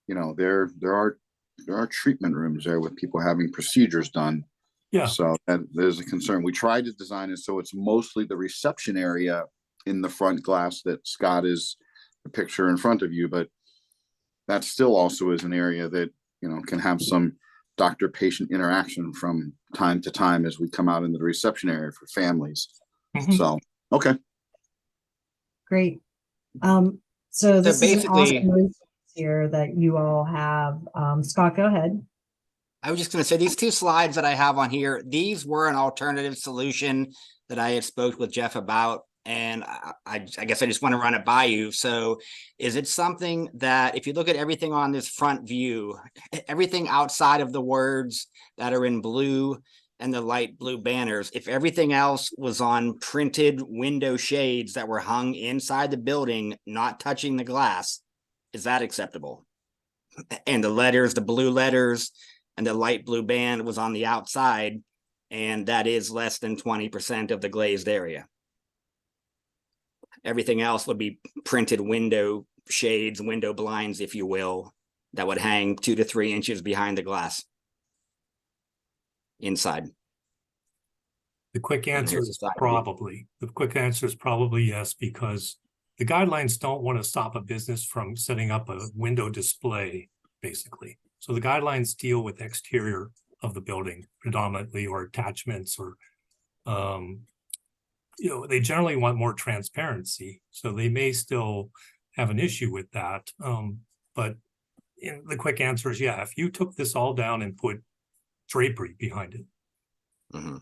you know, there are treatment rooms there with people having procedures done. Yeah. So there's a concern. We tried to design it so it's mostly the reception area in the front glass that Scott is the picture in front of you, but that still also is an area that, you know, can have some doctor-patient interaction from time to time as we come out into the reception area for families. Mhm. So, okay. Great. So this is an basically- awesome resource. here that you all have. Scott, go ahead. I was just going to say these two slides that I have on here, these were an alternative solution that I had spoke with Jeff about. And I guess I just want to run it by you. So is it something that if you look at everything on this front view, everything outside of the words that are in blue and the light blue banners, if everything else was on printed window shades that were hung inside the building, not touching the glass, is that acceptable? And the letters, the blue letters and the light blue band was on the outside, and that is less than 20% of the glazed area. Everything else would be printed window shades, window blinds, if you will, that would hang 2 to 3 inches behind the glass inside. The quick answer here's the is side view. probably. The quick answer is probably yes, because the guidelines don't want to stop a business from setting up a window display, basically. So the guidelines deal with exterior of the building predominantly, or attachments, or they generally want more transparency. So they may still have an issue with that. But the quick answer is, yeah, if you took this all down and put drapery behind it,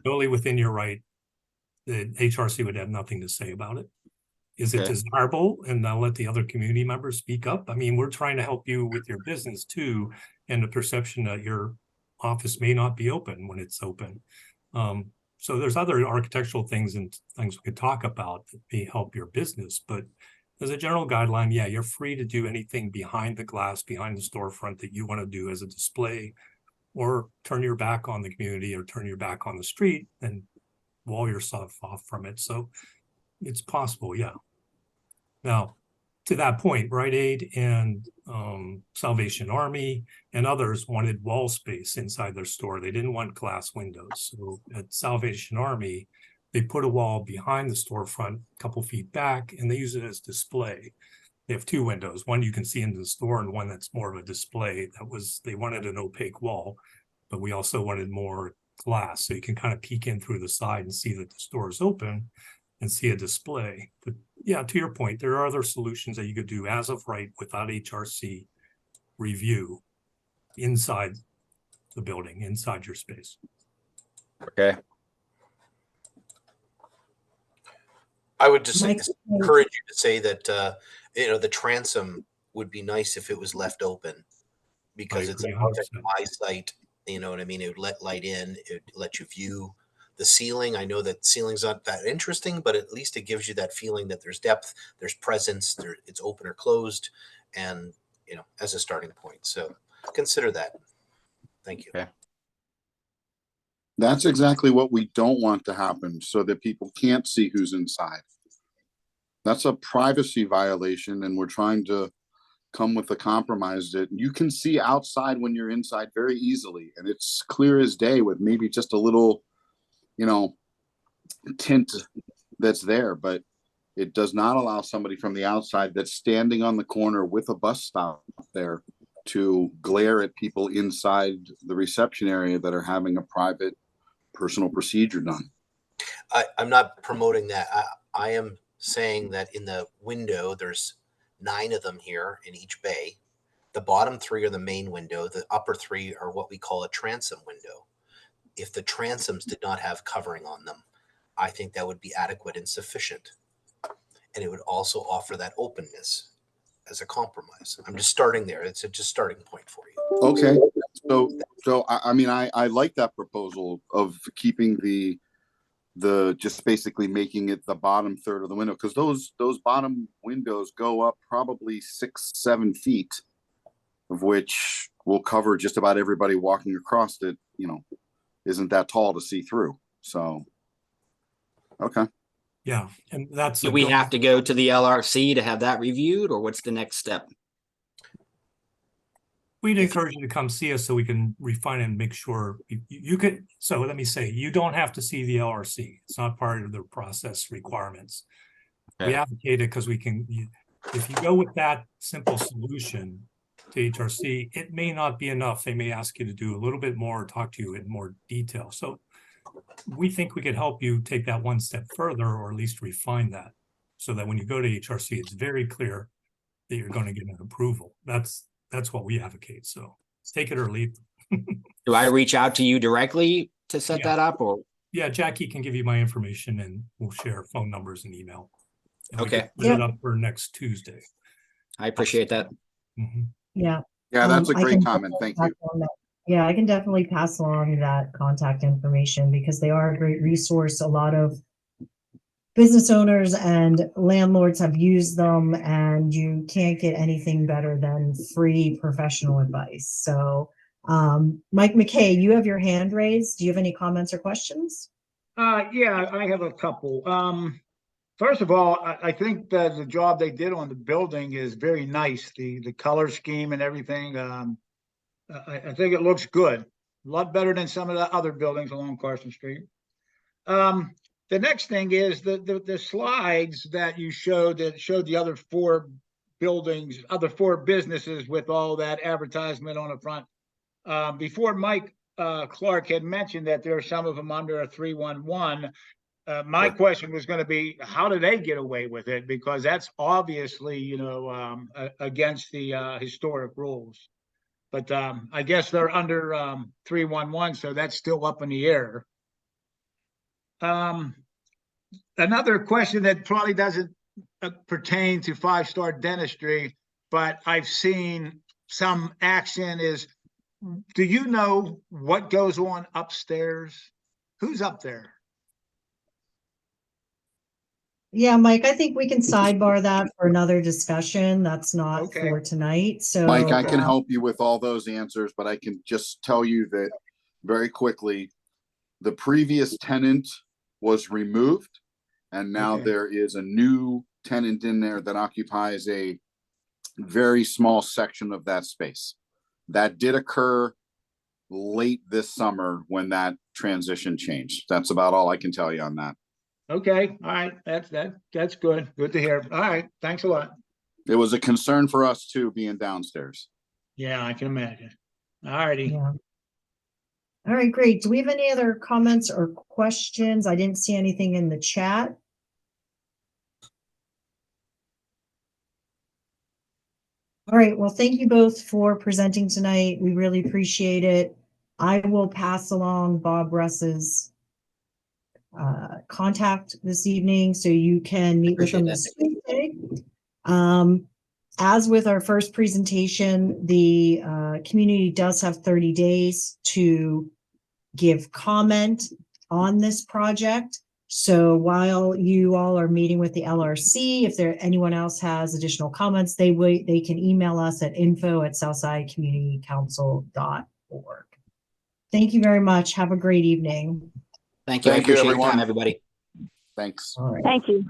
totally within your right, the HRC would have nothing to say about it. Is it desirable? And I'll let the other community members speak up. I mean, we're trying to help you with your business too, and the perception that your office may not be open when it's open. So there's other architectural things and things we could talk about that may help your business. But as a general guideline, yeah, you're free to do anything behind the glass, behind the storefront that you want to do as a display, or turn your back on the community or turn your back on the street and wall yourself off from it. So it's possible, yeah. Now, to that point, Rite Aid and Salvation Army and others wanted wall space inside their store. They didn't want glass windows. So at Salvation Army, they put a wall behind the storefront, a couple feet back, and they use it as display. They have 2 windows, one you can see into the store and one that's more of a display. They wanted an opaque wall, but we also wanted more glass. So you can kind of peek in through the side and see that the store is open and see a display. But yeah, to your point, there are other solutions that you could do as of right without HRC review inside the building, inside your space. Okay. I would just encourage you to say that, the transom would be nice if it was left open, because it's a perfect eyesight. You know what I mean? It would let light in. It would let you view the ceiling. I know that ceiling's not that interesting, but at least it gives you that feeling that there's depth, there's presence, it's open or closed, and as a starting point. So consider that. Thank you. Okay. That's exactly what we don't want to happen, so that people can't see who's inside. That's a privacy violation, and we're trying to come with a compromise that you can see outside when you're inside very easily, and it's clear as day with maybe just a little tint that's there, but it does not allow somebody from the outside that's standing on the corner with a bus stop there to glare at people inside the reception area that are having a private personal procedure done. I'm not promoting that. I am saying that in the window, there's 9 of them here in each bay. The bottom 3 are the main window. The upper 3 are what we call a transom window. If the transoms did not have covering on them, I think that would be adequate and sufficient. And it would also offer that openness as a compromise. I'm just starting there. It's just starting point for you. Okay. So I mean, I like that proposal of keeping the just basically making it the bottom third of the window, because those bottom windows go up probably 6-7 feet, of which will cover just about everybody walking across it, isn't that tall to see through. So, okay. Yeah, and that's. Do we have to go to the LRC to have that reviewed, or what's the next step? We'd encourage you to come see us so we can refine and make sure you could. So let me say, you don't have to see the LRC. It's not part of the process requirements. We advocate it because we can, if you go with that simple solution to HRC, it may not be enough. They may ask you to do a little bit more, talk to you in more detail. So we think we could help you take that one step further, or at least refine that, so that when you go to HRC, it's very clear that you're going to get an approval. That's what we advocate. So take it or leave. Do I reach out to you directly to set Yeah. that up, or? Yeah, Jackie can give you my information and we'll share phone numbers and email. And we Okay. can set it up for next Tuesday. I appreciate that. Mhm. Yeah. Yeah, that's a I great can comment. Thank definitely you. pass on that. Yeah, I can definitely pass along that contact information because they are a great resource. A lot of business owners and landlords have used them, and you can't get anything better than free professional advice. So, Mike McKay, you have your hand raised. Do you have any comments or questions? Yeah, I have a couple. First of all, I think that the job they did on the building is very nice. The color scheme and everything. I think it looks good. A lot better than some of the other buildings along Carson Street. The next thing is the slides that you showed that showed the other four buildings, other four businesses with all that advertisement on the front. Before Mike Clark had mentioned that there are some of them under a 311. My question was going to be, how do they get away with it? Because that's obviously, you know, against the historic rules. But I guess they're under 311, so that's still up in the air. Another question that probably doesn't pertain to 5-Star Dentistry, but I've seen some action is, do you know what goes on upstairs? Who's up there? Yeah, Mike, I think we can sidebar that for another discussion. That's not Okay. for tonight. So, Mike, I can help you with all those answers, but I can just tell you that very quickly, the previous tenant was removed, and now Okay. there is a new tenant in there that occupies a very small section of that space. That did occur late this summer when that transition changed. That's about all I can tell you on that. Okay, all right, that's good. Good to hear. All right, thanks a lot. It was a concern for us too, being downstairs. Yeah, I can imagine. All righty. yeah. All right, great. Do we have any other comments or questions? I didn't see anything in the chat. All right, well, thank you both for presenting tonight. We really appreciate it. I will pass along Bob Russ's contact this evening so you can meet with him this Tuesday. As with our first presentation, the community does have 30 days to give comment on this project. So while you all are meeting with the LRC, if anyone else has additional comments, they can email us at info@southsidecommunitycouncil.org. Thank you very much. Have a great evening. Thank you. I Thank you, appreciate your everyone. time, everybody. Thanks. All right. Thank you.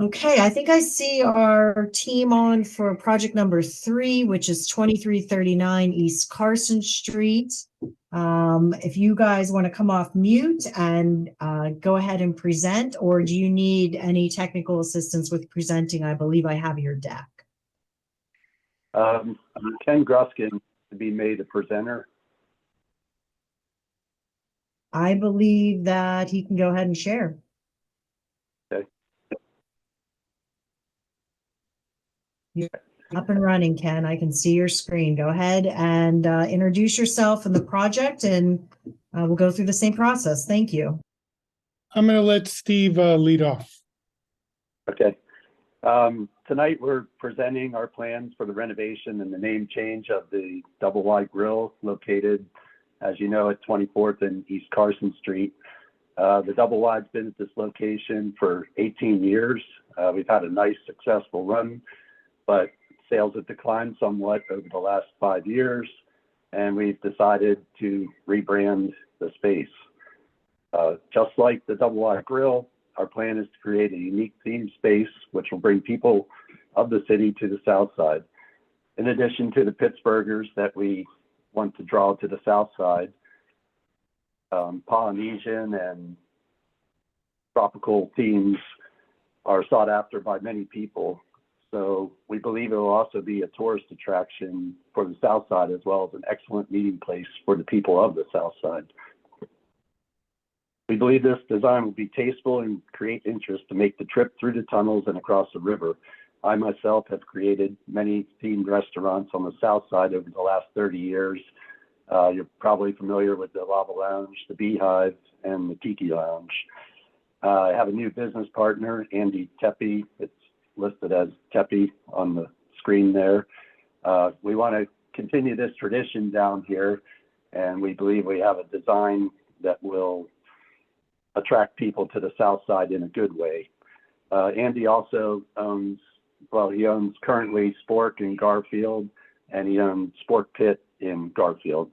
Okay, I think I see our team on for project number 3, which is 2339 East Carson Street. If you guys want to come off mute and go ahead and present, or do you need any technical assistance with presenting? I believe I have your deck. Ken Gruskin to be made a presenter. I believe that he can go ahead and share. Okay. You're up and running, Ken. I can see your screen. Go ahead and introduce yourself and the project, and we'll go through the same process. Thank you. I'm going to let Steve lead off. Okay. Tonight we're presenting our plans for the renovation and the name change of the Double Wide Grill located, as you know, at 24th and East Carson Street. The Double Wide's been at this location for 18 years. We've had a nice successful run, but sales have declined somewhat over the last 5 years, and we've decided to rebrand the space. Just like the Double Wide Grill, our plan is to create a unique themed space which will bring people of the city to the south side. In addition to the Pittsburghers that we want to draw to the south side, Polynesian and tropical themes are sought after by many people. So we believe it will also be a tourist attraction for the south side, as well as an excellent meeting place for the people of the south side. We believe this design will be tasteful and create interest to make the trip through the tunnels and across the river. I myself have created many themed restaurants on the south side over the last 30 years. You're probably familiar with the Lava Lounge, the Beehive, and the Tiki Lounge. I have a new business partner, Andy Tepe. It's listed as Tepe on the screen there. We want to continue this tradition down here, and we believe we have a design that will attract people to the south side in a good way. Andy also owns, he owns currently Spork in Garfield, and he owns Spork Pit in Garfield.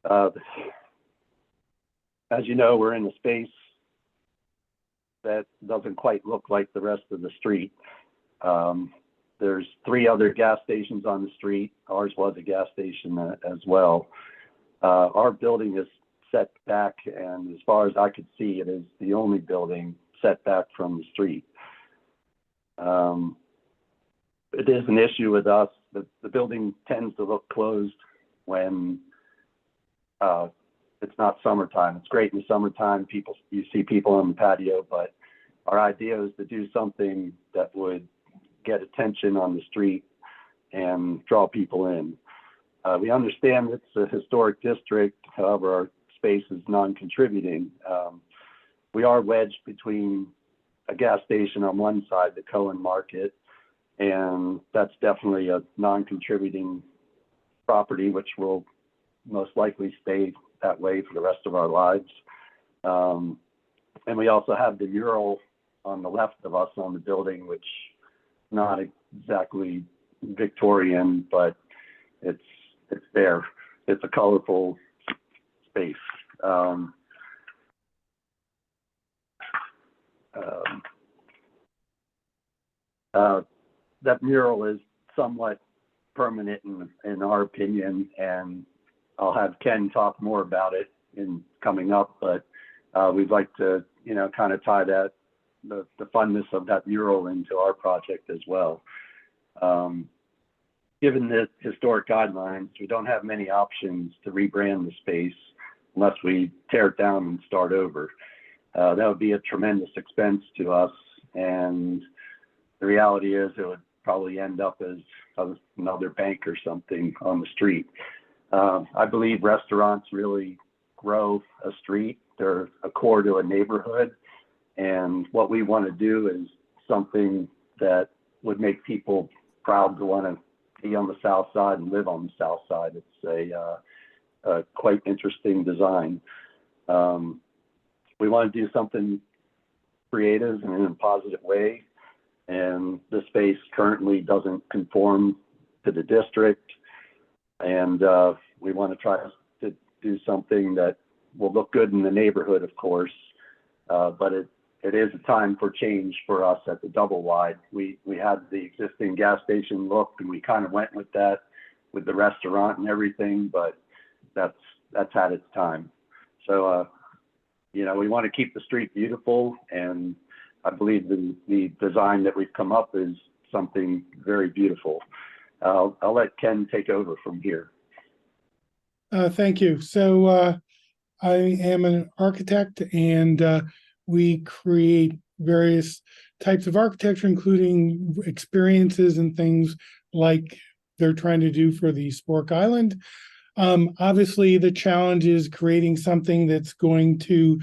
As you know, we're in a space that doesn't quite look like the rest of the street. There's 3 other gas stations on the street. Ours was a gas station as well. Our building is set back, and as far as I could see, it is the only building set back from the street. It is an issue with us. The building tends to look closed when it's not summertime. It's great in the summertime. You see people on the patio, but our idea is to do something that would get attention on the street and draw people in. We understand it's a historic district, however, our space is non-contributing. We are wedged between a gas station on one side, the Cohen Market, and that's definitely a non-contributing property, which will most likely stay that way for the rest of our lives. And we also have the mural on the left of us on the building, which is not exactly Victorian, but it's there. It's a colorful space. That mural is somewhat permanent in our opinion, and I'll have Ken talk more about it in coming up, but we'd like to, kind of tie that, the funness of that mural into our project as well. Given the historic guidelines, we don't have many options to rebrand the space unless we tear it down and start over. That would be a tremendous expense to us, and the reality is it would probably end up as another bank or something on the street. I believe restaurants really grow a street. They're a core to a neighborhood, and what we want to do is something that would make people proud to want to be on the south side and live on the south side. It's a quite interesting design. We want to do something creative and in a positive way, and the space currently doesn't conform to the district, and we want to try to do something that will look good in the neighborhood, of course, but it is a time for change for us at the Double Wide. We had the existing gas station look, and we kind of went with that with the restaurant and everything, but that's had its time. So we want to keep the street beautiful, and I believe the design that we've come up is something very beautiful. I'll let Ken take over from here. Thank you. So I am an architect, and we create various types of architecture, including experiences and things like they're trying to do for the Spork Island. Obviously, the challenge is creating something that's going to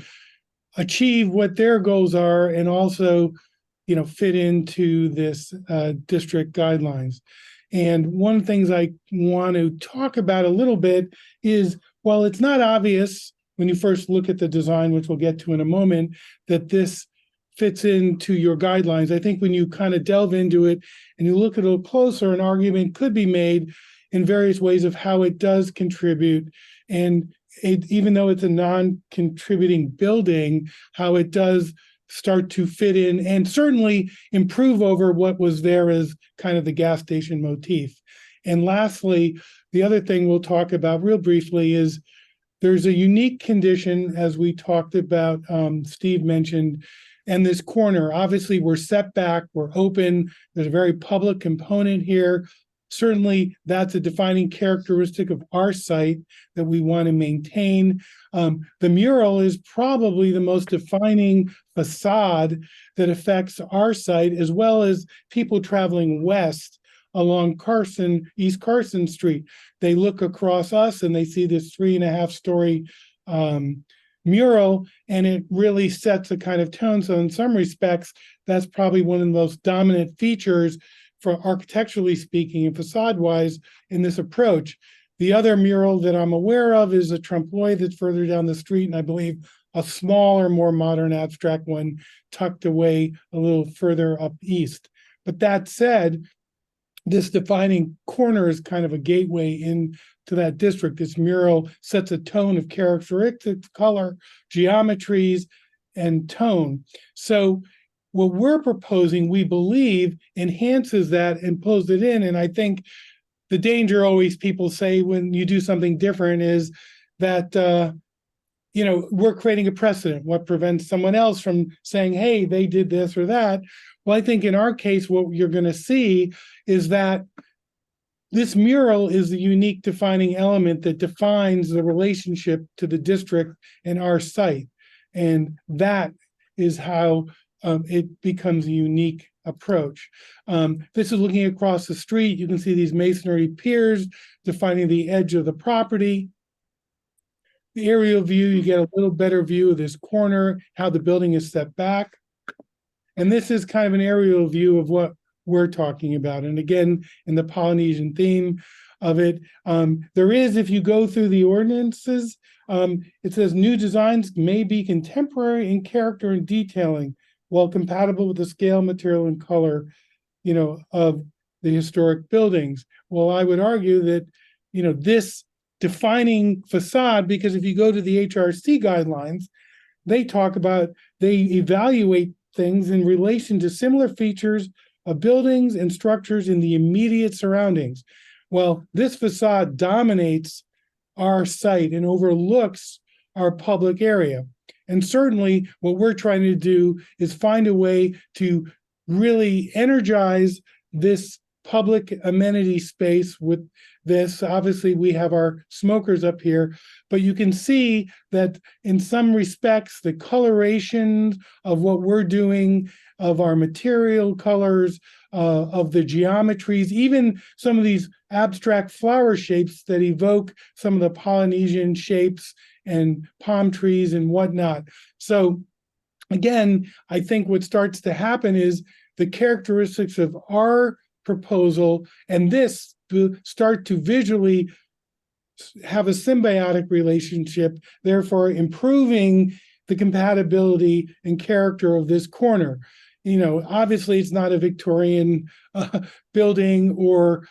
achieve what their goals are and also, fit into this district guidelines. And one of the things I want to talk about a little bit is, while it's not obvious when you first look at the design, which we'll get to in a moment, that this fits into your guidelines, I think when you kind of delve into it and you look at it a little closer, an argument could be made in various ways of how it does contribute. And even though it's a non-contributing building, how it does start to fit in and certainly improve over what was there as kind of the gas station motif. And lastly, the other thing we'll talk about real briefly is there's a unique condition, as we talked about, Steve mentioned, and this corner. Obviously, we're set back, we're open, there's a very public component here. certainly that's a defining characteristic of our site that we want to maintain. The mural is probably the most defining facade that affects our site, as well as people traveling west along East Carson Street. They look across us and they see this 3.5-story mural, and it really sets a kind of tone. So in some respects, that's probably one of the most dominant features for architecturally speaking and facade-wise in this approach. The other mural that I'm aware of is a trompe l'oeil that's further down the street, and I believe a smaller, more modern abstract one tucked away a little further up east. But that said, this defining corner is kind of a gateway into that district. This mural sets a tone of characteristics, color, geometries, and tone. So what we're proposing, we believe, enhances that and pulls it in. And I think the danger always people say when you do something different is that, we're creating a precedent. What prevents someone else from saying, hey, they did this or that? Well, I think in our case, what you're going to see is that this mural is the unique defining element that defines the relationship to the district and our site. And that is how it becomes a unique approach. This is looking across the street. You can see these masonry piers defining the edge of the property. The aerial view, you get a little better view of this corner, how the building is set back. And this is kind of an aerial view of what we're talking about. And again, in the Polynesian theme of it, there is, if you go through the ordinances, it says new designs may be contemporary in character and detailing, while compatible with the scale, material, and color, of the historic buildings. Well, I would argue that, this defining facade, because if you go to the HRC guidelines, they evaluate things in relation to similar features of buildings and structures in the immediate surroundings. Well, this facade dominates our site and overlooks our public area. And certainly what we're trying to do is find a way to really energize this public amenity space with this. Obviously, we have our smokers up here, but you can see that in some respects, the coloration of what we're doing, of our material colors, of the geometries, even some of these abstract flower shapes that evoke some of the Polynesian shapes and palm trees and whatnot. So again, I think what starts to happen is the characteristics of our proposal and this start to visually have a symbiotic relationship, therefore improving the compatibility and character of this corner. Obviously it's not a Victorian building or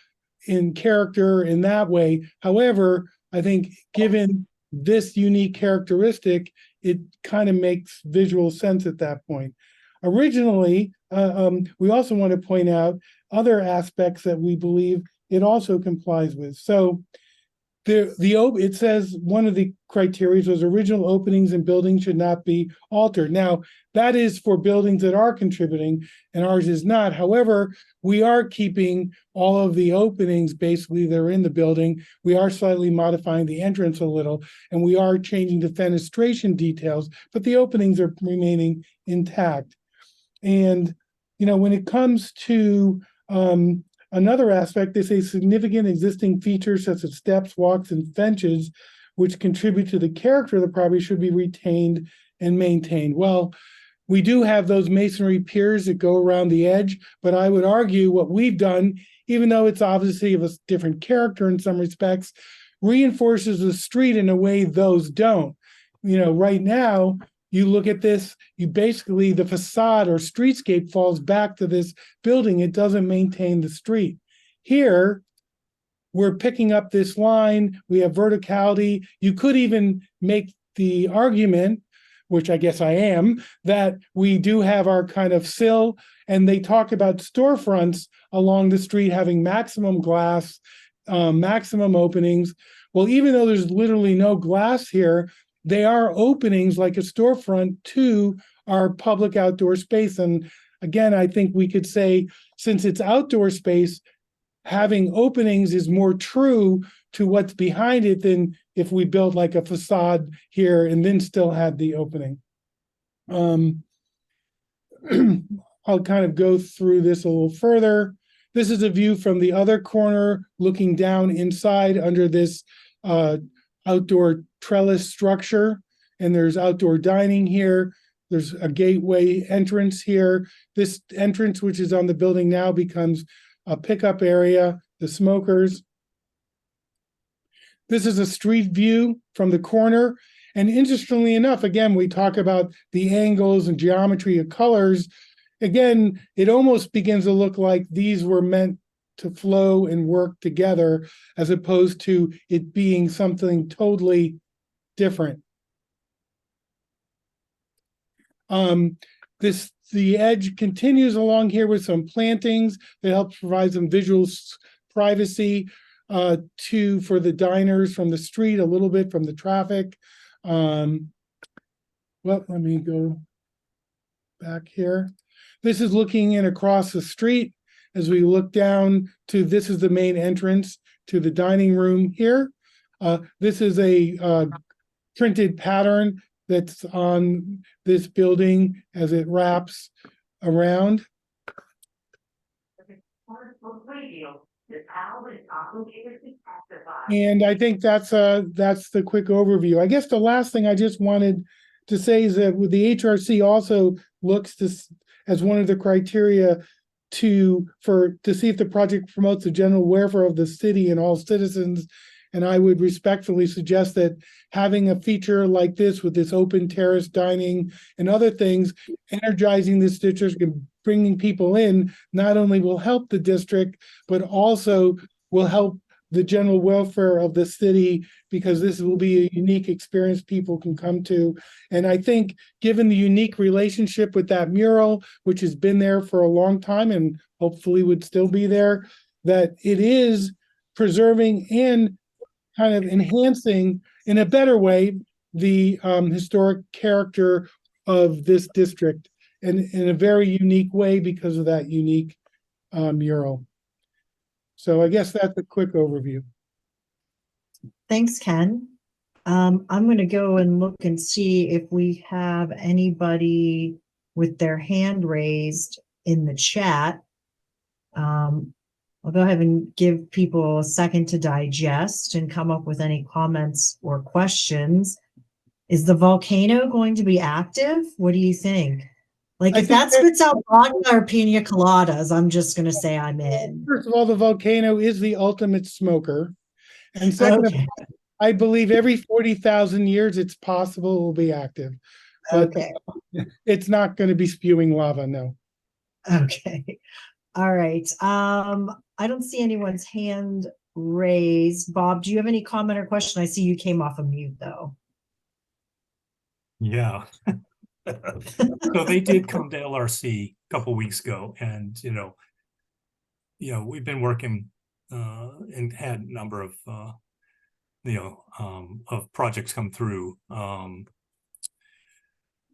in character in that way. However, I think given this unique characteristic, it kind of makes visual sense at that point. Originally, we also want to point out other aspects that we believe it also complies with. So it says one of the criteria was original openings and buildings should not be altered. Now, that is for buildings that are contributing and ours is not. However, we are keeping all of the openings, basically they're in the building. We are slightly modifying the entrance a little, and we are changing the fenestration details, but the openings are remaining intact. And, when it comes to another aspect, they say significant existing features such as steps, walks, and benches, which contribute to the character of the property, should be retained and maintained. Well, we do have those masonry piers that go around the edge, but I would argue what we've done, even though it's obviously of a different character in some respects, reinforces the street in a way those don't. Right now, you look at this, the facade or streetscape falls back to this building. It doesn't maintain the street. Here, we're picking up this line. We have verticality. You could even make the argument, which I guess I am, that we do have our kind of sill, and they talk about storefronts along the street having maximum glass, maximum openings. Well, even though there's literally no glass here, they are openings like a storefront to our public outdoor space. And again, I think we could say, since it's outdoor space, having openings is more true to what's behind it than if we built like a facade here and then still had the opening. I'll kind of go through this a little further. This is a view from the other corner, looking down inside under this outdoor trellis structure. And there's outdoor dining here. There's a gateway entrance here. This entrance, which is on the building now, becomes a pickup area, the smokers. This is a street view from the corner. And interestingly enough, again, we talk about the angles and geometry of colors. Again, it almost begins to look like these were meant to flow and work together as opposed to it being something totally different. The edge continues along here with some plantings that helps provide some visual privacy for the diners from the street, a little bit from the traffic. Well, let me go back here. This is looking in across the street as we look down to, this is the main entrance to the dining room here. This is a printed pattern that's on this building as it wraps around. And I think that's the quick overview. I guess the last thing I just wanted to say is that with the HRC also looks to as one of the criteria to see if the project promotes the general welfare of the city and all citizens. And I would respectfully suggest that having a feature like this with this open terrace dining and other things, energizing this district and bringing people in, not only will help the district, but also will help the general welfare of the city, because this will be a unique experience people can come to. And I think given the unique relationship with that mural, which has been there for a long time and hopefully would still be there, that it is preserving and kind of enhancing in a better way the historic character of this district, and in a very unique way because of that unique mural. So I guess that's a quick overview. Thanks, Ken. I'm going to go and look and see if we have anybody with their hand raised in the chat. I'll go ahead and give people a second to digest and come up with any comments or questions. Is the volcano going to be active? What do you think? Like, if that spits out vodka or pina coladas, I'm just going to say I'm in. First of all, the volcano is the ultimate smoker. And second, okay, I believe every 40,000 years it's possible it will be active. But okay, it's not going to be spewing lava, no. Okay. All right. I don't see anyone's hand raised. Bob, do you have any comment or question? I see you came off of mute, though. Yeah. So they did come to LRC a couple weeks ago, and we've been working and had a number of of projects come through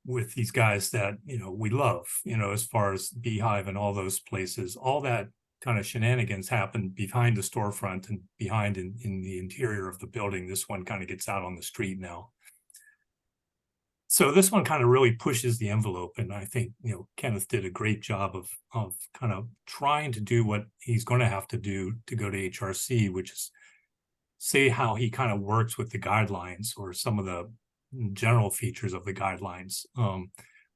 with these guys that we love, as far as Beehive and all those places. All that kind of shenanigans happen behind the storefront and behind in the interior of the building. This one kind of gets out on the street now. So this one kind of really pushes the envelope, and I think Kenneth did a great job of kind of trying to do what he's going to have to do to go to HRC, which is say how he kind of works with the guidelines or some of the general features of the guidelines.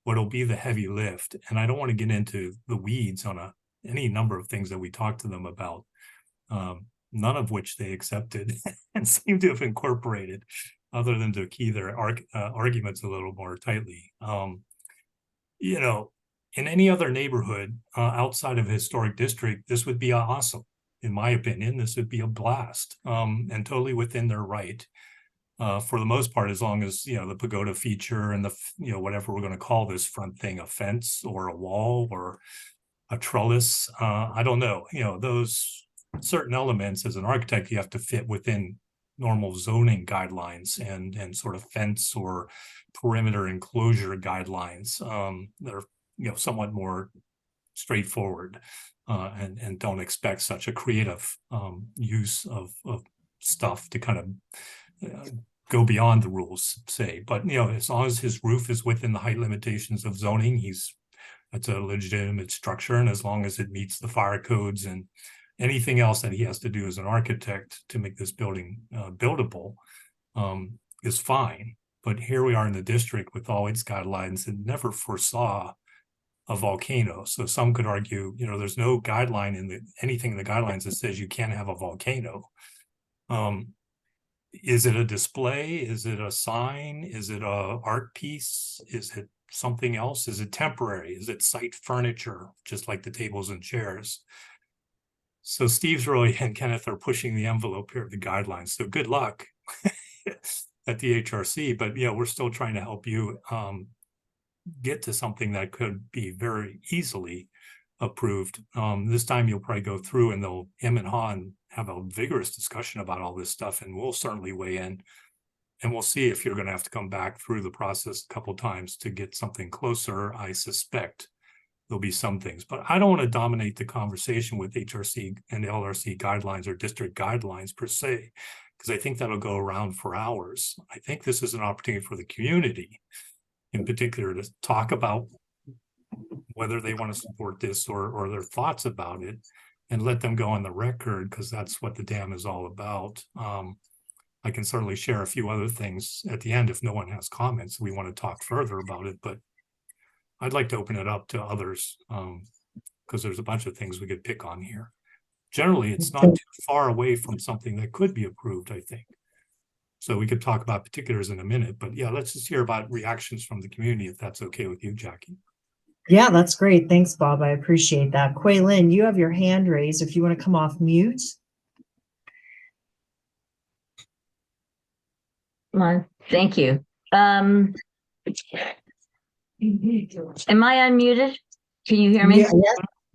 What'll be the heavy lift, and I don't want to get into the weeds on any number of things that we talked to them about, none of which they accepted and seem to have incorporated, other than to key their arguments a little more tightly. In any other neighborhood outside of a historic district, this would be awesome. In my opinion, this would be a blast, and totally within their right. For the most part, as long as the pagoda feature and the whatever we're going to call this front thing, a fence or a wall or a trellis, I don't know. Those certain elements as an architect you have to fit within normal zoning guidelines and sort of fence or perimeter enclosure guidelines that are somewhat more straightforward, and don't expect such a creative use of stuff to kind of go beyond the rules, say. But as long as his roof is within the height limitations of zoning, that's a legitimate structure, and as long as it meets the fire codes and anything else that he has to do as an architect to make this building buildable, is fine. But here we are in the district with all its guidelines and never foresaw a volcano. So some could argue, there's no guideline anything in the guidelines that says you can't have a volcano. Is it a display? Is it a sign? Is it a art piece? Is it something else? Is it temporary? Is it site furniture, just like the tables and chairs? So Steve's really and Kenneth are pushing the envelope here of the guidelines. So good luck at the HRC, but we're still trying to help you get to something that could be very easily approved. This time you'll probably go through and him and Han have a vigorous discussion about all this stuff, and we'll certainly weigh in, and we'll see if you're going to have to come back through the process a couple times to get something closer. I suspect there'll be some things, but I don't want to dominate the conversation with HRC and LRC guidelines or district guidelines per se, because I think that'll go around for hours. I think this is an opportunity for the community in particular to talk about whether they want to support this or their thoughts about it, and let them go on the record, because that's what the dam is all about. I can certainly share a few other things at the end if no one has comments. We want to talk further about it, but I'd like to open it up to others, because there's a bunch of things we could pick on here. Generally, it's not too far away from something that could be approved, I think. So we could talk about particulars in a minute, but yeah, let's just hear about reactions from the community, if that's okay with you, Jackie. Yeah, that's great. Thanks, Bob. I appreciate that. Kuei Lin, you have your hand raised if you want to come off mute. Thank you. Am I unmuted? Can you hear me? Yeah,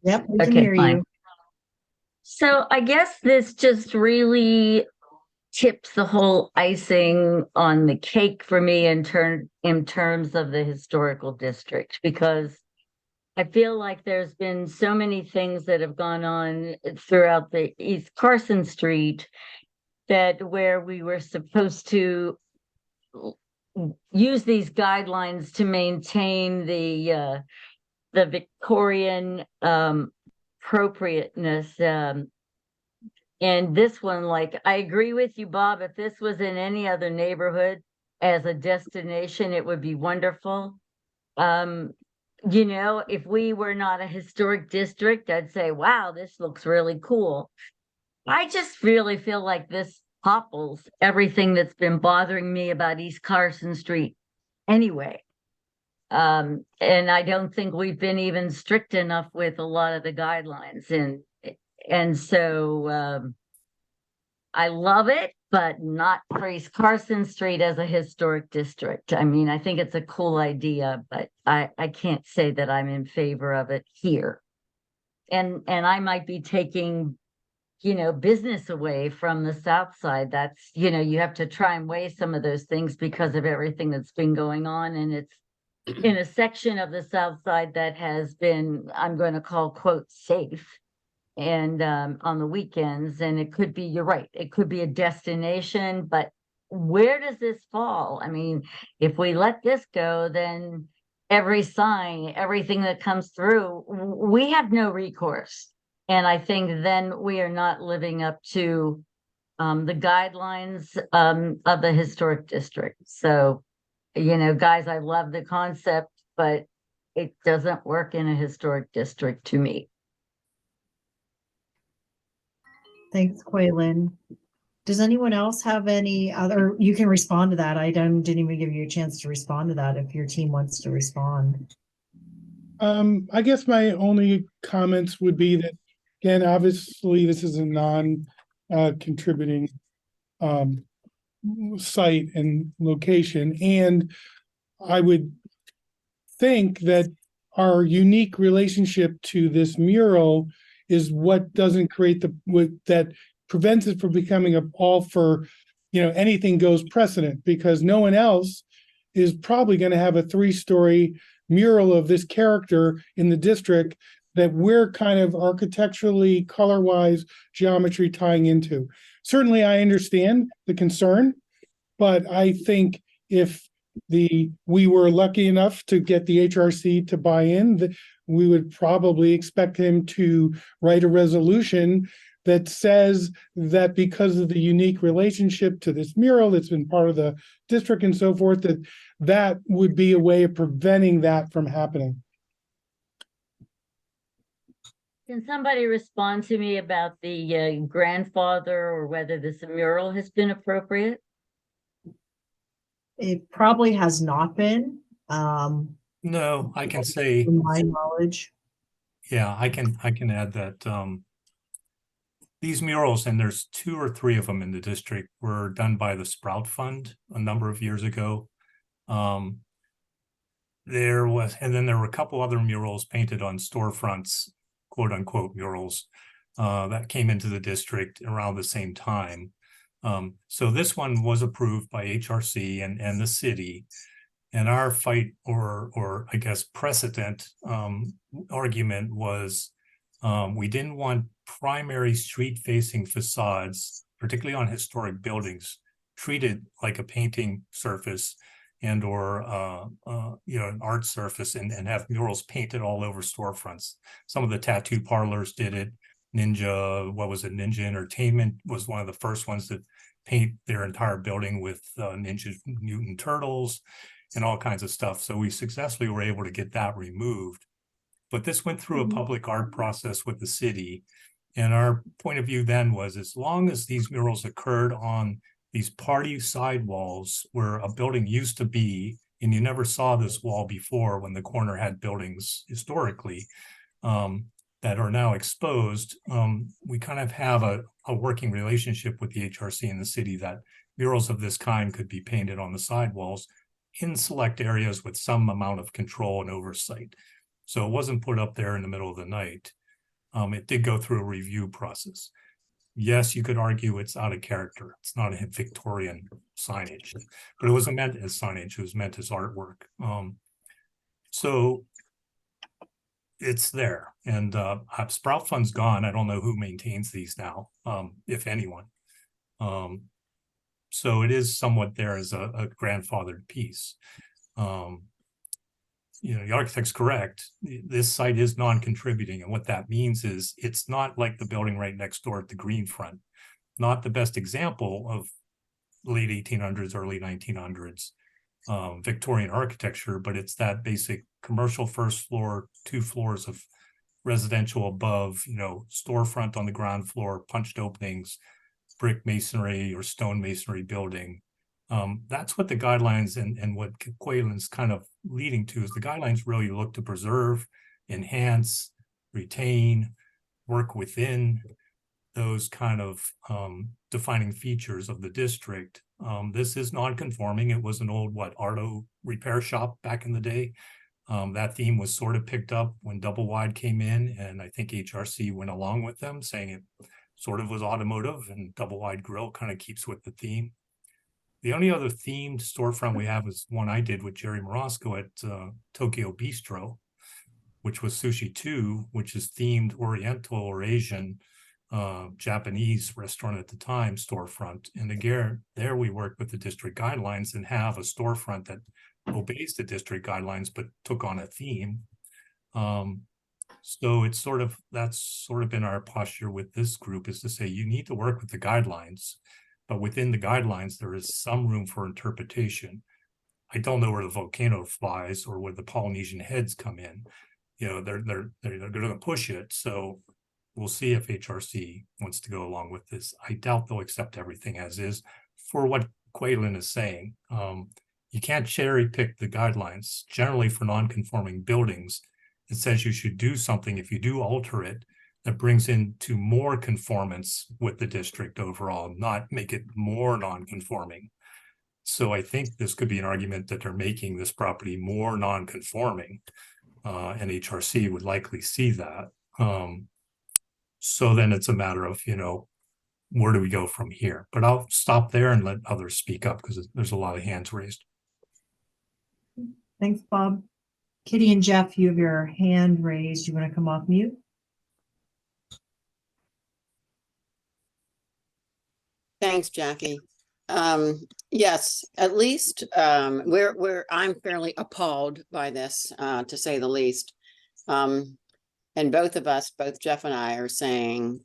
yep, we can hear fine. you. So I guess this just really tips the whole icing on the cake for me in terms of the historical district, because I feel like there's been so many things that have gone on throughout the East Carson Street that where we were supposed to use these guidelines to maintain the Victorian appropriateness. And this one, like, I agree with you, Bob. If this was in any other neighborhood as a destination, it would be wonderful. If we were not a historic district, I'd say, wow, this looks really cool. I just really feel like this topples everything that's been bothering me about East Carson Street anyway. And I don't think we've been even strict enough with a lot of the guidelines. And so I love it, but not for East Carson Street as a historic district. I mean, I think it's a cool idea, but I can't say that I'm in favor of it here. And I might be taking, business away from the South Side. That's, you have to try and weigh some of those things because of everything that's been going on. And it's in a section of the South Side that has been, I'm going to call, quote, safe. And on the weekends, and it could be, you're right, it could be a destination, but where does this fall? I mean, if we let this go, then every sign, everything that comes through, we have no recourse. And I think then we are not living up to the guidelines of the historic district. So, guys, I love the concept, but it doesn't work in a historic district to me. Thanks, Kuei Lin. Does anyone else have any other, you can respond to that. I didn't even give you a chance to respond to that if your team wants to respond. I guess my only comments would be that, again, obviously this is a non-contributing site and location, and I would think that our unique relationship to this mural is what doesn't create that prevents it from becoming all for, anything goes precedent, because no one else is probably going to have a 3-story mural of this character in the district that we're kind of architecturally, color-wise, geometry tying into. Certainly, I understand the concern, but I think if we were lucky enough to get the HRC to buy in, we would probably expect him to write a resolution that says that because of the unique relationship to this mural that's been part of the district and so forth, that would be a way of preventing that from happening. Can somebody respond to me about the grandfather or whether this mural has been appropriate? It probably has not been, No, I can say, to my knowledge. yeah, I can add that these murals, and there's 2 or 3 of them in the district, were done by the Sprout Fund a number of years ago. And then there were a couple other murals painted on storefronts, quote unquote murals, that came into the district around the same time. So this one was approved by HRC and the city. And our fight or I guess precedent argument was we didn't want primary street facing facades, particularly on historic buildings, treated like a painting surface and or an art surface and have murals painted all over storefronts. Some of the tattoo parlors did it. Ninja Entertainment was one of the first ones that paint their entire building with Ninja Mutant Turtles and all kinds of stuff. So we successfully were able to get that removed. But this went through a public art process with the city. And our point of view then was, as long as these murals occurred on these party sidewalls where a building used to be, and you never saw this wall before when the corner had buildings historically, that are now exposed, we kind of have a working relationship with the HRC and the city that murals of this kind could be painted on the sidewalls in select areas with some amount of control and oversight. So it wasn't put up there in the middle of the night. It did go through a review process. Yes, you could argue it's out of character. It's not a Victorian signage, but it wasn't meant as signage. It was meant as artwork. So it's there, and Sprout Fund's gone. I don't know who maintains these now, if anyone. So it is somewhat there as a grandfathered piece. The architect's correct. This site is non-contributing, and what that means is it's not like the building right next door at the green front. Not the best example of late 1800s, early 1900s Victorian architecture, but it's that basic commercial first floor, 2 floors of residential above, storefront on the ground floor, punched openings, brick masonry or stone masonry building. That's what the guidelines and what Quaylen's kind of leading to is the guidelines really look to preserve, enhance, retain, work within those kind of defining features of the district. This is non-conforming. It was an old, auto repair shop back in the day. That theme was sort of picked up when Double Wide came in, and I think HRC went along with them, saying it sort of was automotive, and Double Wide Grill kind of keeps with the theme. The only other themed storefront we have is one I did with Jerry Morosco at Tokyo Bistro, which was Sushi 2, which is themed Oriental or Asian Japanese restaurant at the time storefront. And again, there we worked with the district guidelines and have a storefront that obeys the district guidelines, but took on a theme. So it's that's sort of been our posture with this group, is to say, you need to work with the guidelines, but within the guidelines, there is some room for interpretation. I don't know where the volcano flies or where the Polynesian heads come in. They're going to push it. So we'll see if HRC wants to go along with this. I doubt they'll accept everything as is for what Quaylen is saying. You can't cherry pick the guidelines. Generally for non-conforming buildings, it says you should do something, if you do alter it, that brings into more conformance with the district overall, not make it more non-conforming. So I think this could be an argument that they're making this property more non-conforming, and HRC would likely see that. So then it's a matter of, where do we go from here? But I'll stop there and let others speak up because there's a lot of hands raised. Thanks, Bob. Kitty and Jeff, you have your hand raised. You want to come off mute? Thanks, Jackie. Yes, at least I'm fairly appalled by this, to say the least. And both of us, both Jeff and I, are saying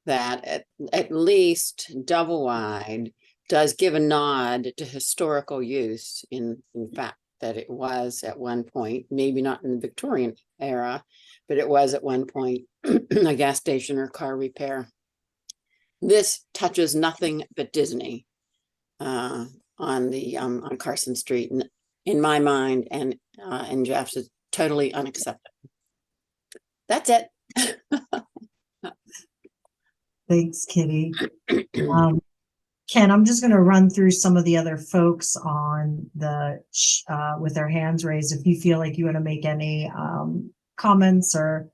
that at least double wide does give a nod to historical use in fact that it was at one point, maybe not in the Victorian era, but it was at one point a gas station or car repair. This touches nothing but Disney on Carson Street, and in my mind, and Jeff's, is totally unacceptable. That's it. Thanks, Kitty. Ken, I'm just going to run through some of the other folks on the with their hands raised. If you feel like you want to make any comments or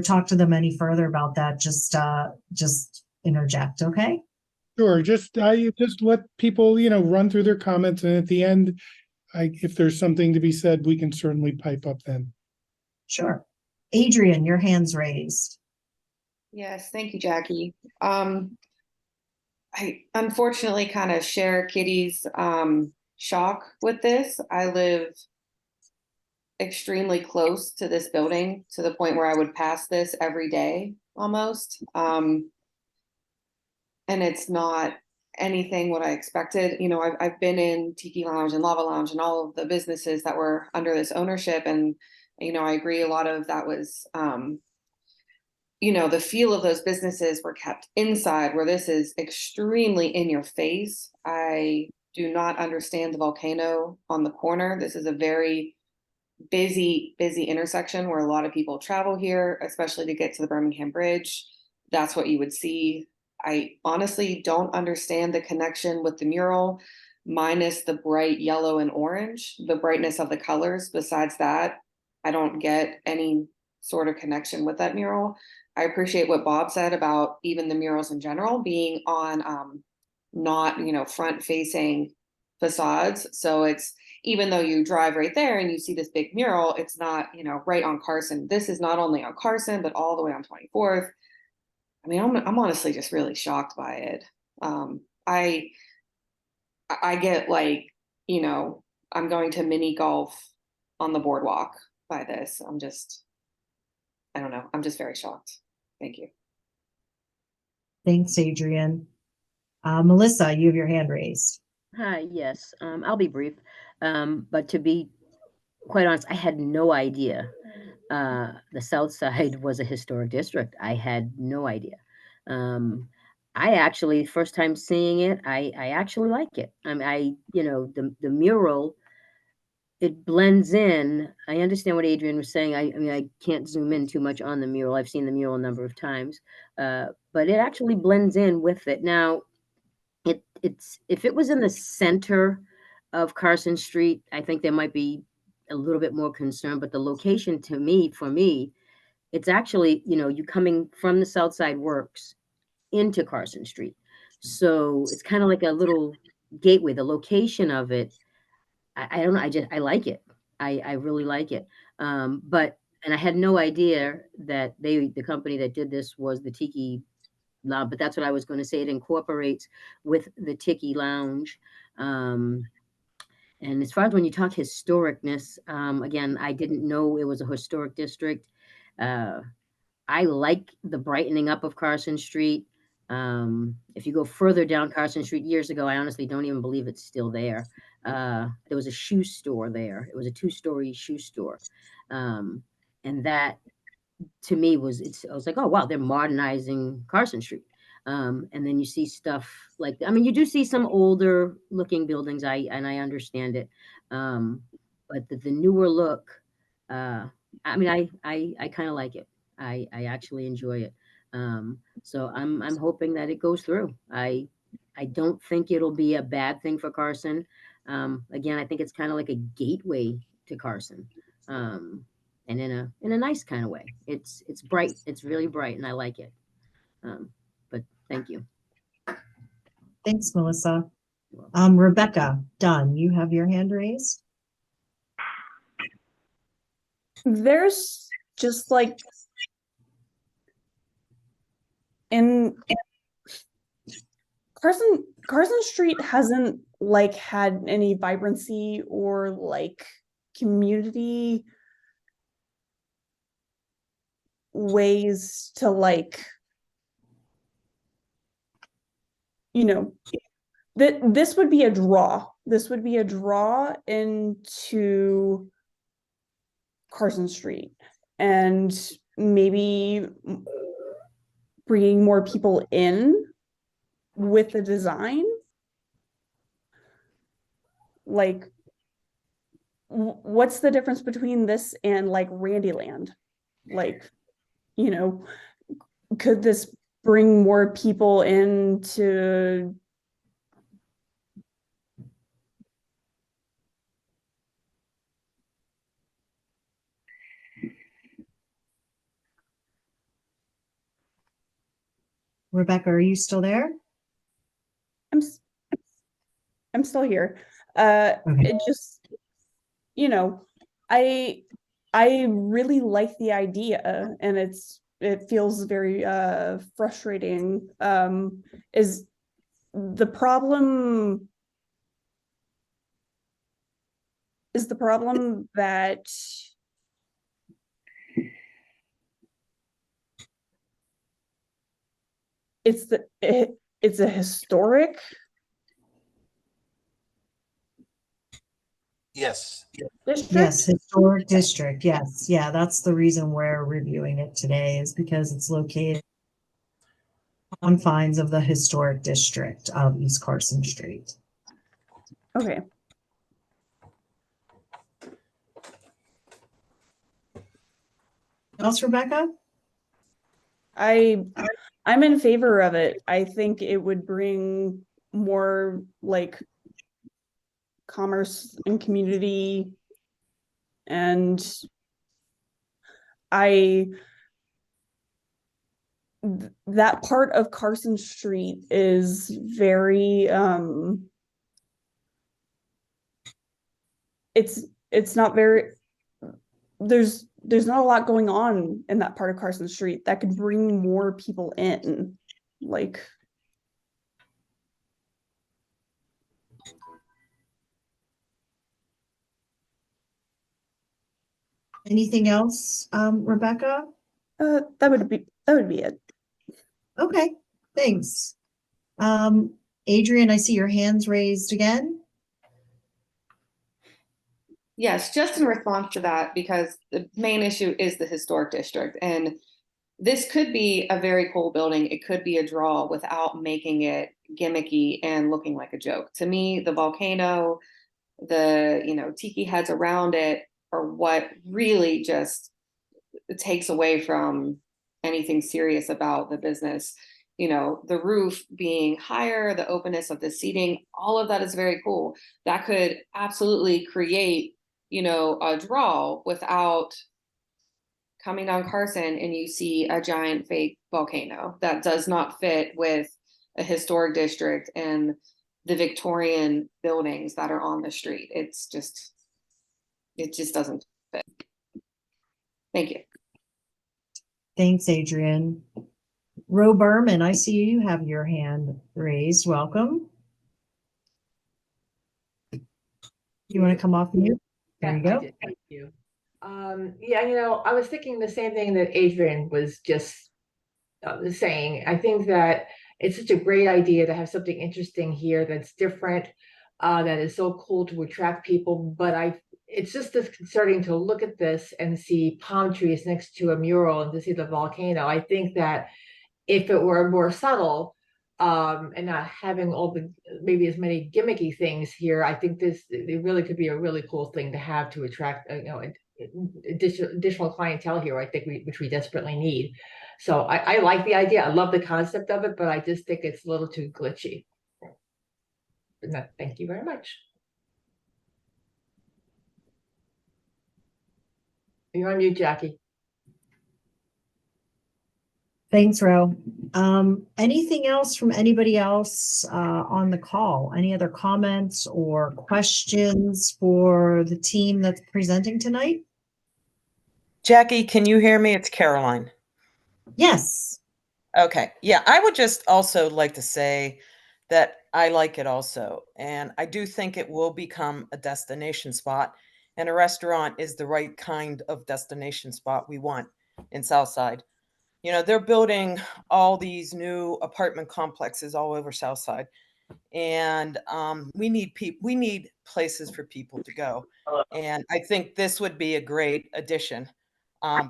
talk to them any further about that, just interject, okay? Sure, just let people, run through their comments, and at the end, if there's something to be said, we can certainly pipe up then. Sure. Adrian, your hand's raised. Yes, thank you, Jackie. I unfortunately kind of share Kitty's shock with this. I live extremely close to this building, to the point where I would pass this every day almost. And it's not anything what I expected. I've been in Tiki Lounge and Lava Lounge and all of the businesses that were under this ownership. And, I agree a lot of that was, the feel of those businesses were kept inside, where this is extremely in your face. I do not understand the volcano on the corner. This is a very busy intersection where a lot of people travel here, especially to get to the Birmingham Bridge. That's what you would see. I honestly don't understand the connection with the mural, minus the bright yellow and orange, the brightness of the colors. Besides that, I don't get any sort of connection with that mural. I appreciate what Bob said about even the murals in general being on not, front facing facades. So it's, even though you drive right there and you see this big mural, it's not, right on Carson. This is not only on Carson, but all the way on 24th. I mean, I'm honestly just really shocked by it. I get like, I'm going to mini golf on the boardwalk by this. I don't know. I'm just very shocked. Thank you. Thanks, Adrian. Melissa, you have your hand raised. Hi, yes. I'll be brief. But to be quite honest, I had no idea the South Side was a historic district. I had no idea. I actually, first time seeing it, I actually like it. The mural, it blends in. I understand what Adrian was saying. I can't zoom in too much on the mural. I've seen the mural a number of times, but it actually blends in with it. Now, it's if it was in the center of Carson Street, I think there might be a little bit more concern, but the location for me, it's actually, you coming from the South Side Works into Carson Street. So it's kind of like a little gateway. The location of it, I don't know. I like it. I really like it. And I had no idea that the company that did this was the Tiki Lounge, but that's what I was going to say. It incorporates with the Tiki Lounge. And as far as when you talk historicness, again, I didn't know it was a historic district. I like the brightening up of Carson Street. If you go further down Carson Street years ago, I honestly don't even believe it's still there. There was a shoe store there. It was a 2-story shoe store. And that to me I was like, oh, wow, they're modernizing Carson Street. And then you see stuff like, you do see some older looking buildings, and I understand it. But the newer look, I kind of like it. I actually enjoy it. So I'm hoping that it goes through. I don't think it'll be a bad thing for Carson. Again, I think it's kind of like a gateway to Carson. And in a nice kind of way. It's bright. It's really bright, and I like it. But thank you. Thanks, Melissa. Rebecca Dunn, you have your hand raised. There's just like in Carson Street hasn't like had any vibrancy or like community ways to like, you know, that this would be a draw. This would be a draw into Carson Street, and maybe bringing more people in with the design. Like, what's the difference between this and like Randyland? Like, you know, could this bring more people into Rebecca, are you still there? I'm still here. Okay. It just, you know, I really like the idea, and it feels very frustrating. Is the problem that it's a historic. Yes. District? Yes, historic district. Yes. Yeah, that's the reason we're reviewing it today, is because it's located on confines of the historic district of East Carson Street. Okay. Else, Rebecca? I'm in favor of it. I think it would bring more like commerce and community, and that part of Carson Street is very it's not very, there's not a lot going on in that part of Carson Street that could bring more people in. Like, anything else, Rebecca? That would be it. Okay, thanks. Adrian, I see your hands raised again. Yes, just in response to that, because the main issue is the historic district, and this could be a very cool building. It could be a draw without making it gimmicky and looking like a joke. To me, the volcano, the, you know, tiki heads around it are what really just takes away from anything serious about the business. You know, the roof being higher, the openness of the seating, all of that is very cool. That could absolutely create, you know, a draw without coming down Carson and you see a giant fake volcano that does not fit with a historic district and the Victorian buildings that are on the street. It just doesn't fit. Thank you. Thanks, Adrian. Ro Berman, I see you have your hand raised. Welcome. You want to come off mute? There you go. Thank you. Yeah, you know, I was thinking the same thing that Adrian was just saying. I think that it's such a great idea to have something interesting here that's different, that is so cool to attract people. But it's just disconcerting to look at this and see palm trees next to a mural and to see the volcano. I think that if it were more subtle, and not having all the maybe as many gimmicky things here, I think it really could be a really cool thing to have to attract you know, additional clientele here. I think which we desperately need. So I like the idea. I love the concept of it, but I just think it's a little too glitchy. No, thank you very much. You're on mute, Jackie. Thanks, Ro. Anything else from anybody else on the call? Any other comments or questions for the team that's presenting tonight? Jackie, can you hear me? It's Caroline. Yes. Okay. Yeah, I would just also like to say that I like it also. And I do think it will become a destination spot. And a restaurant is the right kind of destination spot we want in Southside. You know, they're building all these new apartment complexes all over Southside. And we need places for people to go. And I think this would be a great addition.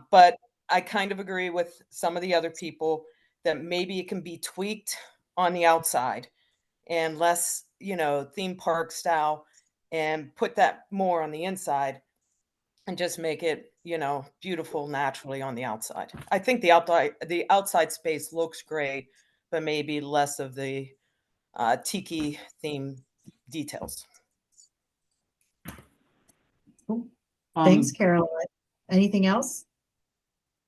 But I kind of agree with some of the other people that maybe it can be tweaked on the outside and less, you know, theme park style, and put that more on the inside and just make it, you know, beautiful naturally on the outside. I think the outside space looks great, but maybe less of the tiki theme details. Thanks, Caroline. Anything else?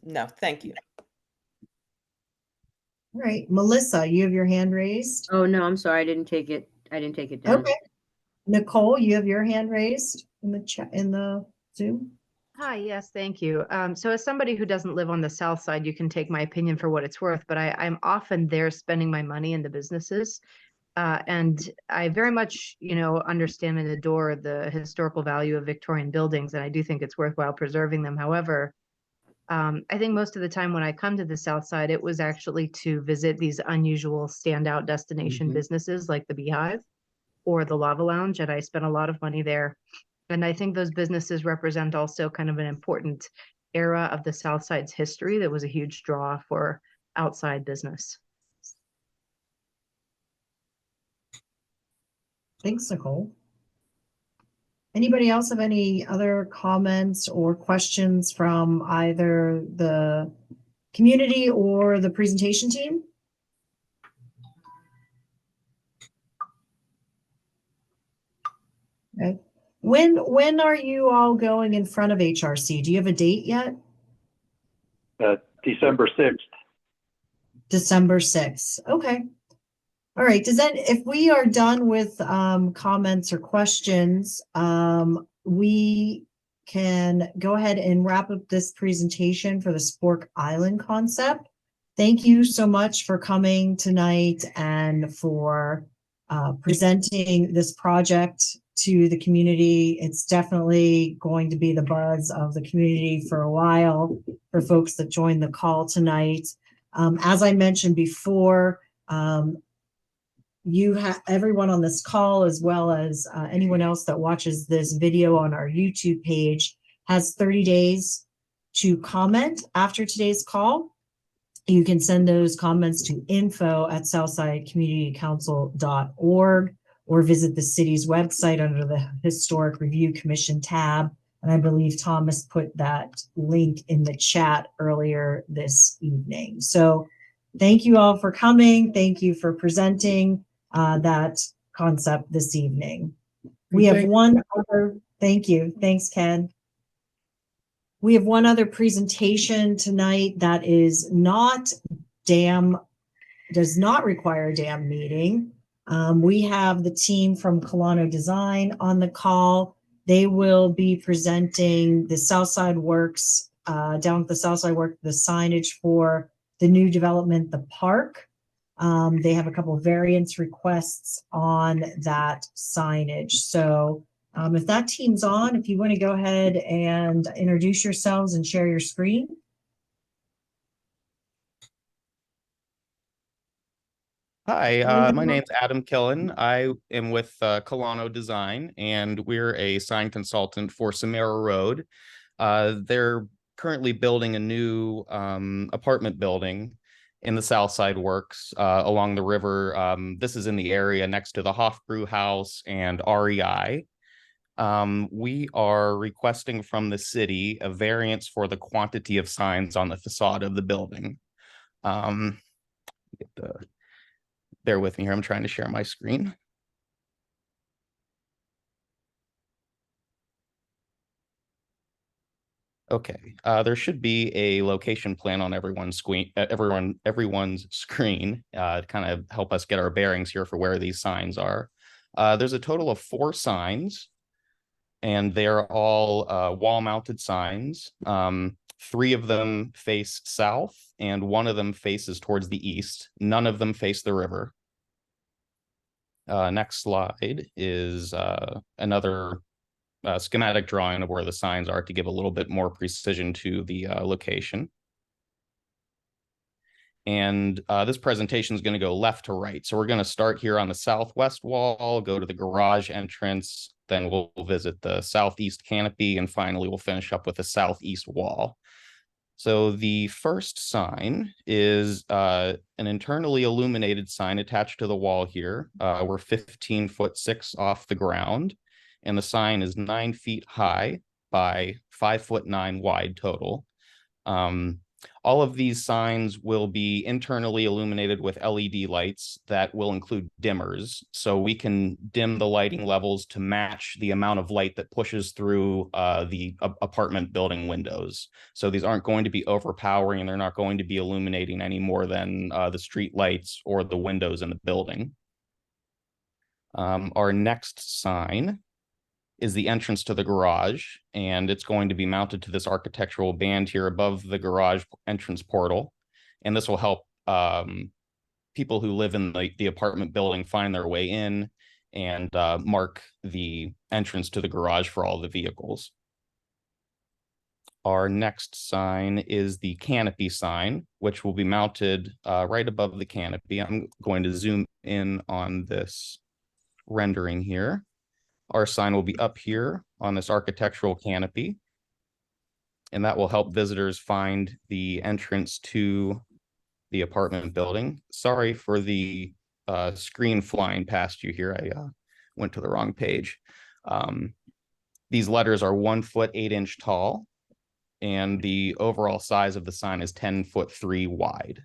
No, thank you. All right, Melissa, you have your hand raised. Oh, no, I'm sorry. I didn't take it. I didn't take it down. Okay. Nicole, you have your hand raised in the chat, in the Zoom. Hi, yes, thank you. So as somebody who doesn't live on the south side, you can take my opinion for what it's worth, but I'm often there spending my money in the businesses. And I very much, you know, understand and adore the historical value of Victorian buildings, and I do think it's worthwhile preserving them. However, I think most of the time when I come to the south side, it was actually to visit these unusual standout destination businesses like the Beehive or the Lava Lounge, and I spent a lot of money there. And I think those businesses represent also kind of an important era of the south side's history that was a huge draw for outside business. Thanks, Nicole. Anybody else have any other comments or questions from either the community or the presentation team? Okay. When are you all going in front of HRC? Do you have a date yet? December 6th. December 6th. Okay. All right. Does that, if we are done with comments or questions, we can go ahead and wrap up this presentation for the Spork Island concept. Thank you so much for coming tonight and for presenting this project to the community. It's definitely going to be the buzz of the community for a while for folks that joined the call tonight. As I mentioned before, you have everyone on this call, as well as anyone else that watches this video on our YouTube page, has 30 days to comment after today's call. You can send those comments to info@southsidecommunitycouncil.org or visit the city's website under the Historic Review Commission tab. And I believe Thomas put that link in the chat earlier this evening. So thank you all for coming. Thank you for presenting that concept this evening. We have one other, thank you. Thanks, Ken. We have one other presentation tonight that is not does not require a DAM meeting. We have the team from Colano Design on the call. They will be presenting the Southside Works, down at the Southside Works, the signage for the new development, the park. They have a couple of variance requests on that signage. So if that team's on, if you want to go ahead and introduce yourselves and share your screen. Hi, my name's Adam Killen. I am with Colano Design, and we're a sign consultant for Samara Road. They're currently building a new apartment building in the Southside Works along the river. This is in the area next to the Hofbrew House and REI. We are requesting from the city a variance for the quantity of signs on the facade of the building. Bear with me here, I'm trying to share my screen. Okay, there should be a location plan on everyone's screen, everyone's screen to kind of help us get our bearings here for where these signs are. There's a total of 4 signs, and they're all wall-mounted signs. 3 of them face south and 1 of them faces towards the east. None of them face the river. Next slide is another schematic drawing of where the signs are to give a little bit more precision to the location. And this presentation is going to go left to right. So we're going to start here on the southwest wall, go to the garage entrance, then we'll visit the southeast canopy, and finally we'll finish up with the southeast wall. So the first sign is an internally illuminated sign attached to the wall here. We're 15'6" off the ground, and the sign is 9 feet high by 5'9" wide total. All of these signs will be internally illuminated with LED lights that will include dimmers. So we can dim the lighting levels to match the amount of light that pushes through the apartment building windows. So these aren't going to be overpowering, and they're not going to be illuminating any more than the street lights or the windows in the building. Our next sign is the entrance to the garage, and it's going to be mounted to this architectural band here above the garage entrance portal. And this will help people who live in the apartment building find their way in and mark the entrance to the garage for all the vehicles. Our next sign is the canopy sign, which will be mounted right above the canopy. I'm going to zoom in on this rendering here. Our sign will be up here on this architectural canopy, and that will help visitors find the entrance to the apartment building. Sorry for the screen flying past you here. I went to the wrong page. These letters are 1 foot 8 inch tall, and the overall size of the sign is 10'3" wide.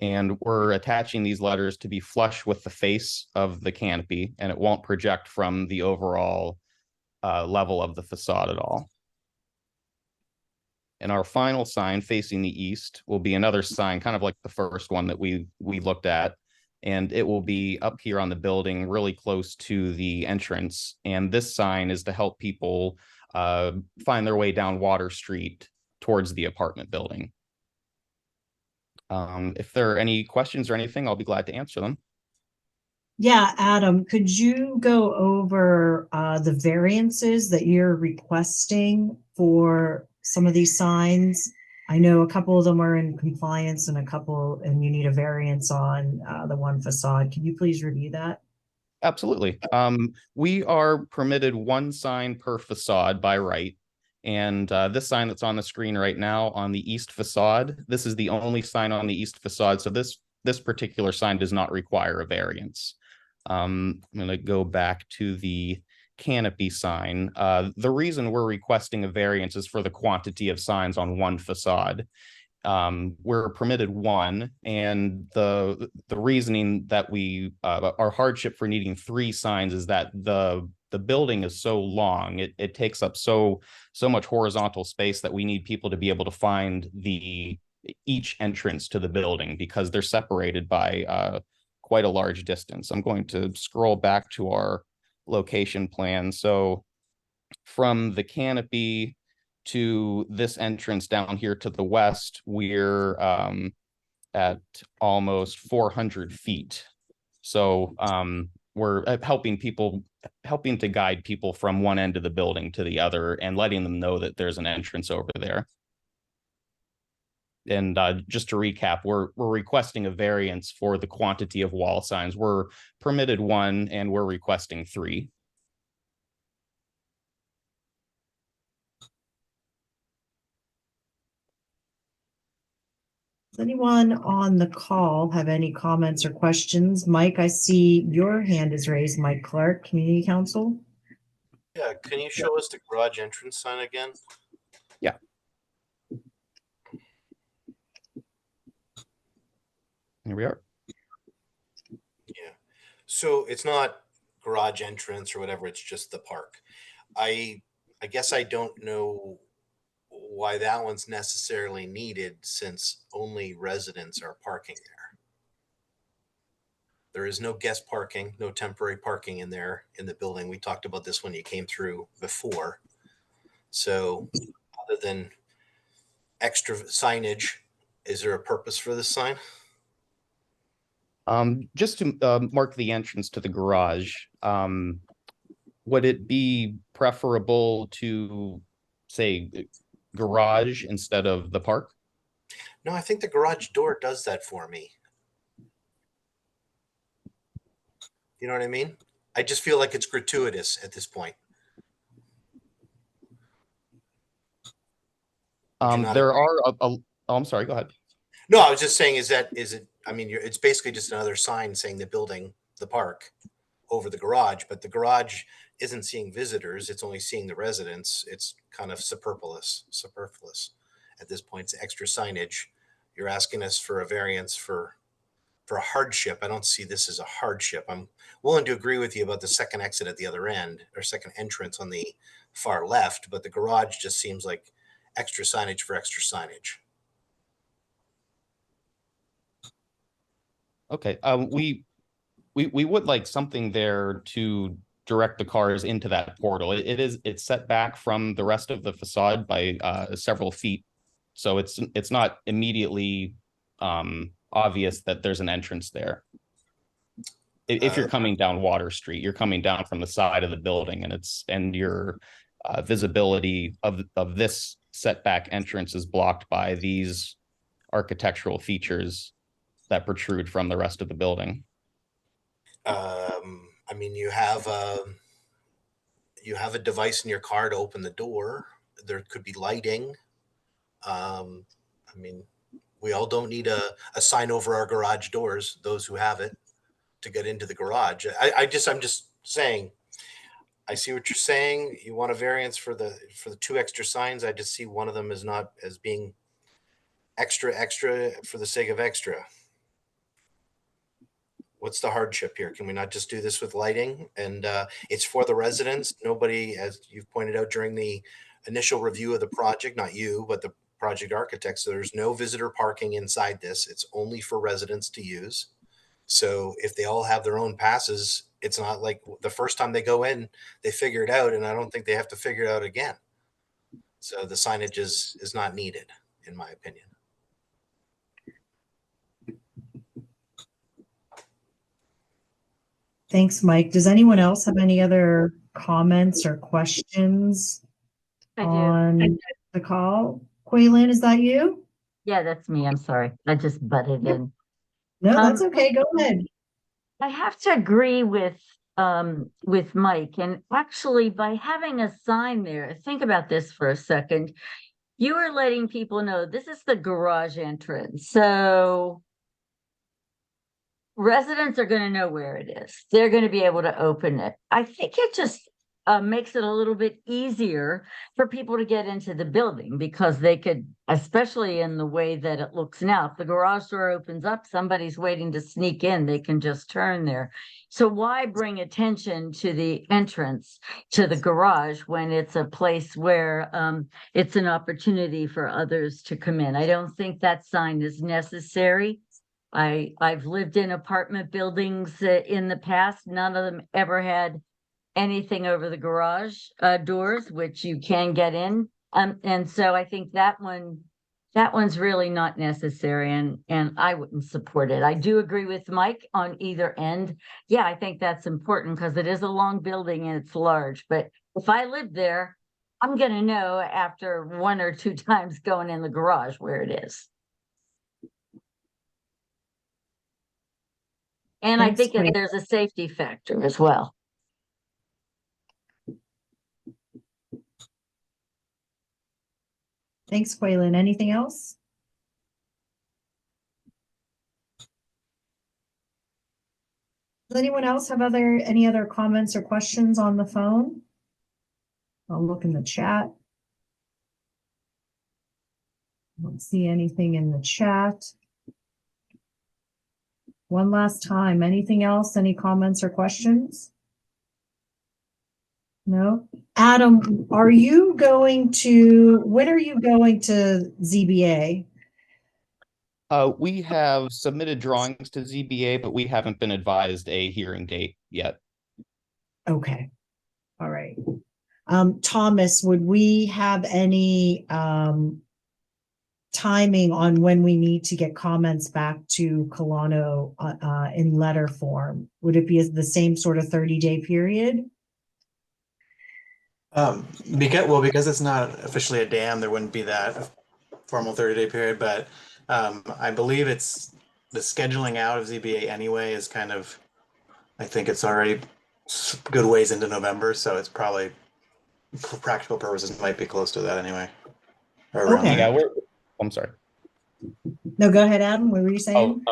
And we're attaching these letters to be flush with the face of the canopy, and it won't project from the overall level of the facade at all. And our final sign facing the east will be another sign, kind of like the first one that we looked at, and it will be up here on the building really close to the entrance. And this sign is to help people find their way down Water Street towards the apartment building. If there are any questions or anything, I'll be glad to answer them. Yeah, Adam, could you go over the variances that you're requesting for some of these signs? I know a couple of them are in compliance and you need a variance on the one facade. Can you please review that? Absolutely. We are permitted 1 sign per facade by right. And this sign that's on the screen right now on the east facade, this is the only sign on the east facade. So this particular sign does not require a variance. I'm going to go back to the canopy sign. The reason we're requesting a variance is for the quantity of signs on 1 facade. We're permitted 1, and the reasoning that our hardship for needing 3 signs is that the building is so long, it takes up so much horizontal space that we need people to be able to find each entrance to the building because they're separated by quite a large distance. I'm going to scroll back to our location plan. So from the canopy to this entrance down here to the west, we're at almost 400 feet. So we're helping to guide people from one end of the building to the other and letting them know that there's an entrance over there. And just to recap, we're requesting a variance for the quantity of wall signs. We're permitted 1 and we're requesting 3. Does anyone on the call have any comments or questions? Mike, I see your hand is raised. Mike Clark, Community Council. Yeah, can you show us the garage entrance sign again? Yeah. Here we are. Yeah. So it's not garage entrance or whatever, it's just the park. I guess I don't know why that one's necessarily needed since only residents are parking there. There is no guest parking, no temporary parking in there in the building. We talked about this when you came through before. So other than extra signage. Is there a purpose for this sign? Just to mark the entrance to the garage, would it be preferable to say garage instead of the park? No, I think the garage door does that for me. You know what I mean? I just feel like it's gratuitous at this point. There are oh, I'm sorry, go ahead. No, I was just saying, is it, I mean, it's basically just another sign saying the building, the park over the garage, but the garage isn't seeing visitors. It's only seeing the residents. It's kind of superfluous at this point. It's extra signage. You're asking us for a variance for a hardship. I don't see this as a hardship. I'm willing to agree with you about the second exit at the other end, or second entrance on the far left, but the garage just seems like extra signage for extra signage. Okay, we would like something there to direct the cars into that portal. It's set back from the rest of the facade by several feet, so it's not immediately obvious that there's an entrance there. If you're coming down Water Street, you're coming down from the side of the building, and your visibility of this setback entrance is blocked by these architectural features that protrude from the rest of the building. I mean, you have a device in your car to open the door. There could be lighting. I mean, we all don't need a sign over our garage doors, those who have it, to get into the garage. I'm just saying, I see what you're saying. You want a variance for the two extra signs. I just see one of them as not as being extra for the sake of extra. What's the hardship here? Can we not just do this with lighting? And it's for the residents. Nobody, as you've pointed out during the initial review of the project, not you, but the project architect, so there's no visitor parking inside this. It's only for residents to use. So if they all have their own passes, it's not like the first time they go in, they figure it out, and I don't think they have to figure it out again. So the signage is not needed, in my opinion. Thanks, Mike. Does anyone else have any other comments or questions on the call? Quaylen, is that you? Yeah, that's me. I'm sorry. I just butted in. No, that's okay. Go ahead. I have to agree with Mike, and actually by having a sign there, think about this for a second. You are letting people know this is the garage entrance. So residents are going to know where it is. They're going to be able to open it. I think it just makes it a little bit easier for people to get into the building, because they could, especially in the way that it looks now, if the garage door opens up, somebody's waiting to sneak in, they can just turn there. So why bring attention to the entrance to the garage when it's a place where it's an opportunity for others to come in? I don't think that sign is necessary. I've lived in apartment buildings in the past. None of them ever had anything over the garage doors, which you can get in. And so I think that one's really not necessary, and I wouldn't support it. I do agree with Mike on either end. Yeah, I think that's important because it is a long building and it's large. But if I lived there, I'm going to know after one or two times going in the garage where it is. And I think that there's a safety factor as well. Thanks, Quaylen. Anything else? Does anyone else have any other comments or questions on the phone? I'll look in the chat. Don't see anything in the chat. One last time, anything else? Any comments or questions? No? Adam, when are you going to ZBA? We have submitted drawings to ZBA, but we haven't been advised a hearing date yet. Okay. All right. Thomas, would we have any timing on when we need to get comments back to Colano in letter form? Would it be the same sort of 30-day period? Because it's not officially a dam, there wouldn't be that formal 30-day period, but I believe it's the scheduling out of ZBA anyway is kind of, I think it's already good ways into November, so it's probably, for practical purposes, might be close to that anyway. Or around Okay. Yeah, there. I'm sorry. No, go ahead, Adam. What were you saying?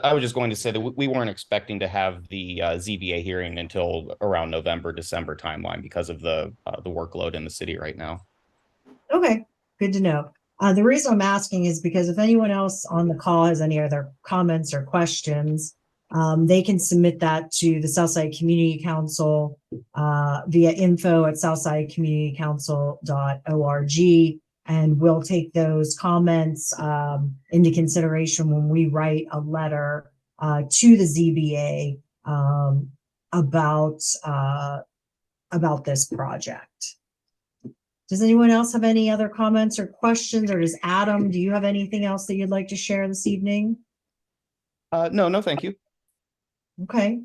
I was just going to say that we weren't expecting to have the ZBA hearing until around November, December timeline because of the workload in the city right now. Okay, good to know. The reason I'm asking is because if anyone else on the call has any other comments or questions, they can submit that to the Southside Community Council via info@southsidecommunitycouncil.org. And we'll take those comments into consideration when we write a letter to the ZBA about this project. Does anyone else have any other comments or questions, or does Adam, do you have anything else that you'd like to share this evening? No, thank you. Okay.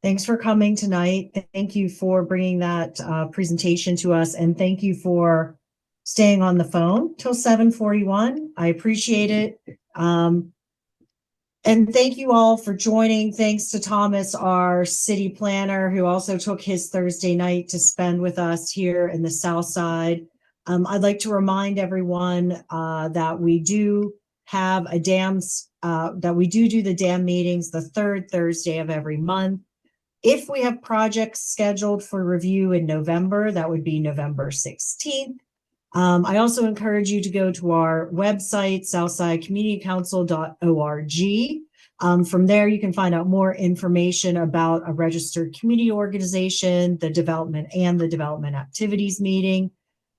Thanks for coming tonight. Thank you for bringing that presentation to us, and thank you for staying on the phone till 7:41. I appreciate it. And thank you all for joining. Thanks to Thomas, our city planner, who also took his Thursday night to spend with us here in the South Side. I'd like to remind everyone that we do have the dam meetings the third Thursday of every month. If we have projects scheduled for review in November, that would be November 16th. I also encourage you to go to our website, southsidecommunitycouncil.org. From there, you can find out more information about a registered community organization, the development activities meeting.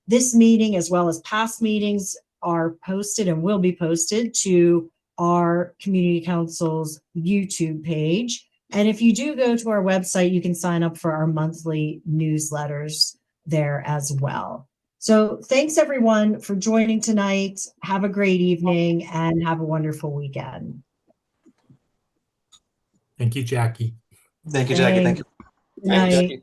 This meeting, as well as past meetings, are posted and will be posted to our community council's YouTube page. And if you do go to our website, you can sign up for our monthly newsletters there as well. So thanks everyone for joining tonight. Have a great evening and have a wonderful weekend. Thank you, Jackie. Thank you, Jackie. Thank you. Good night.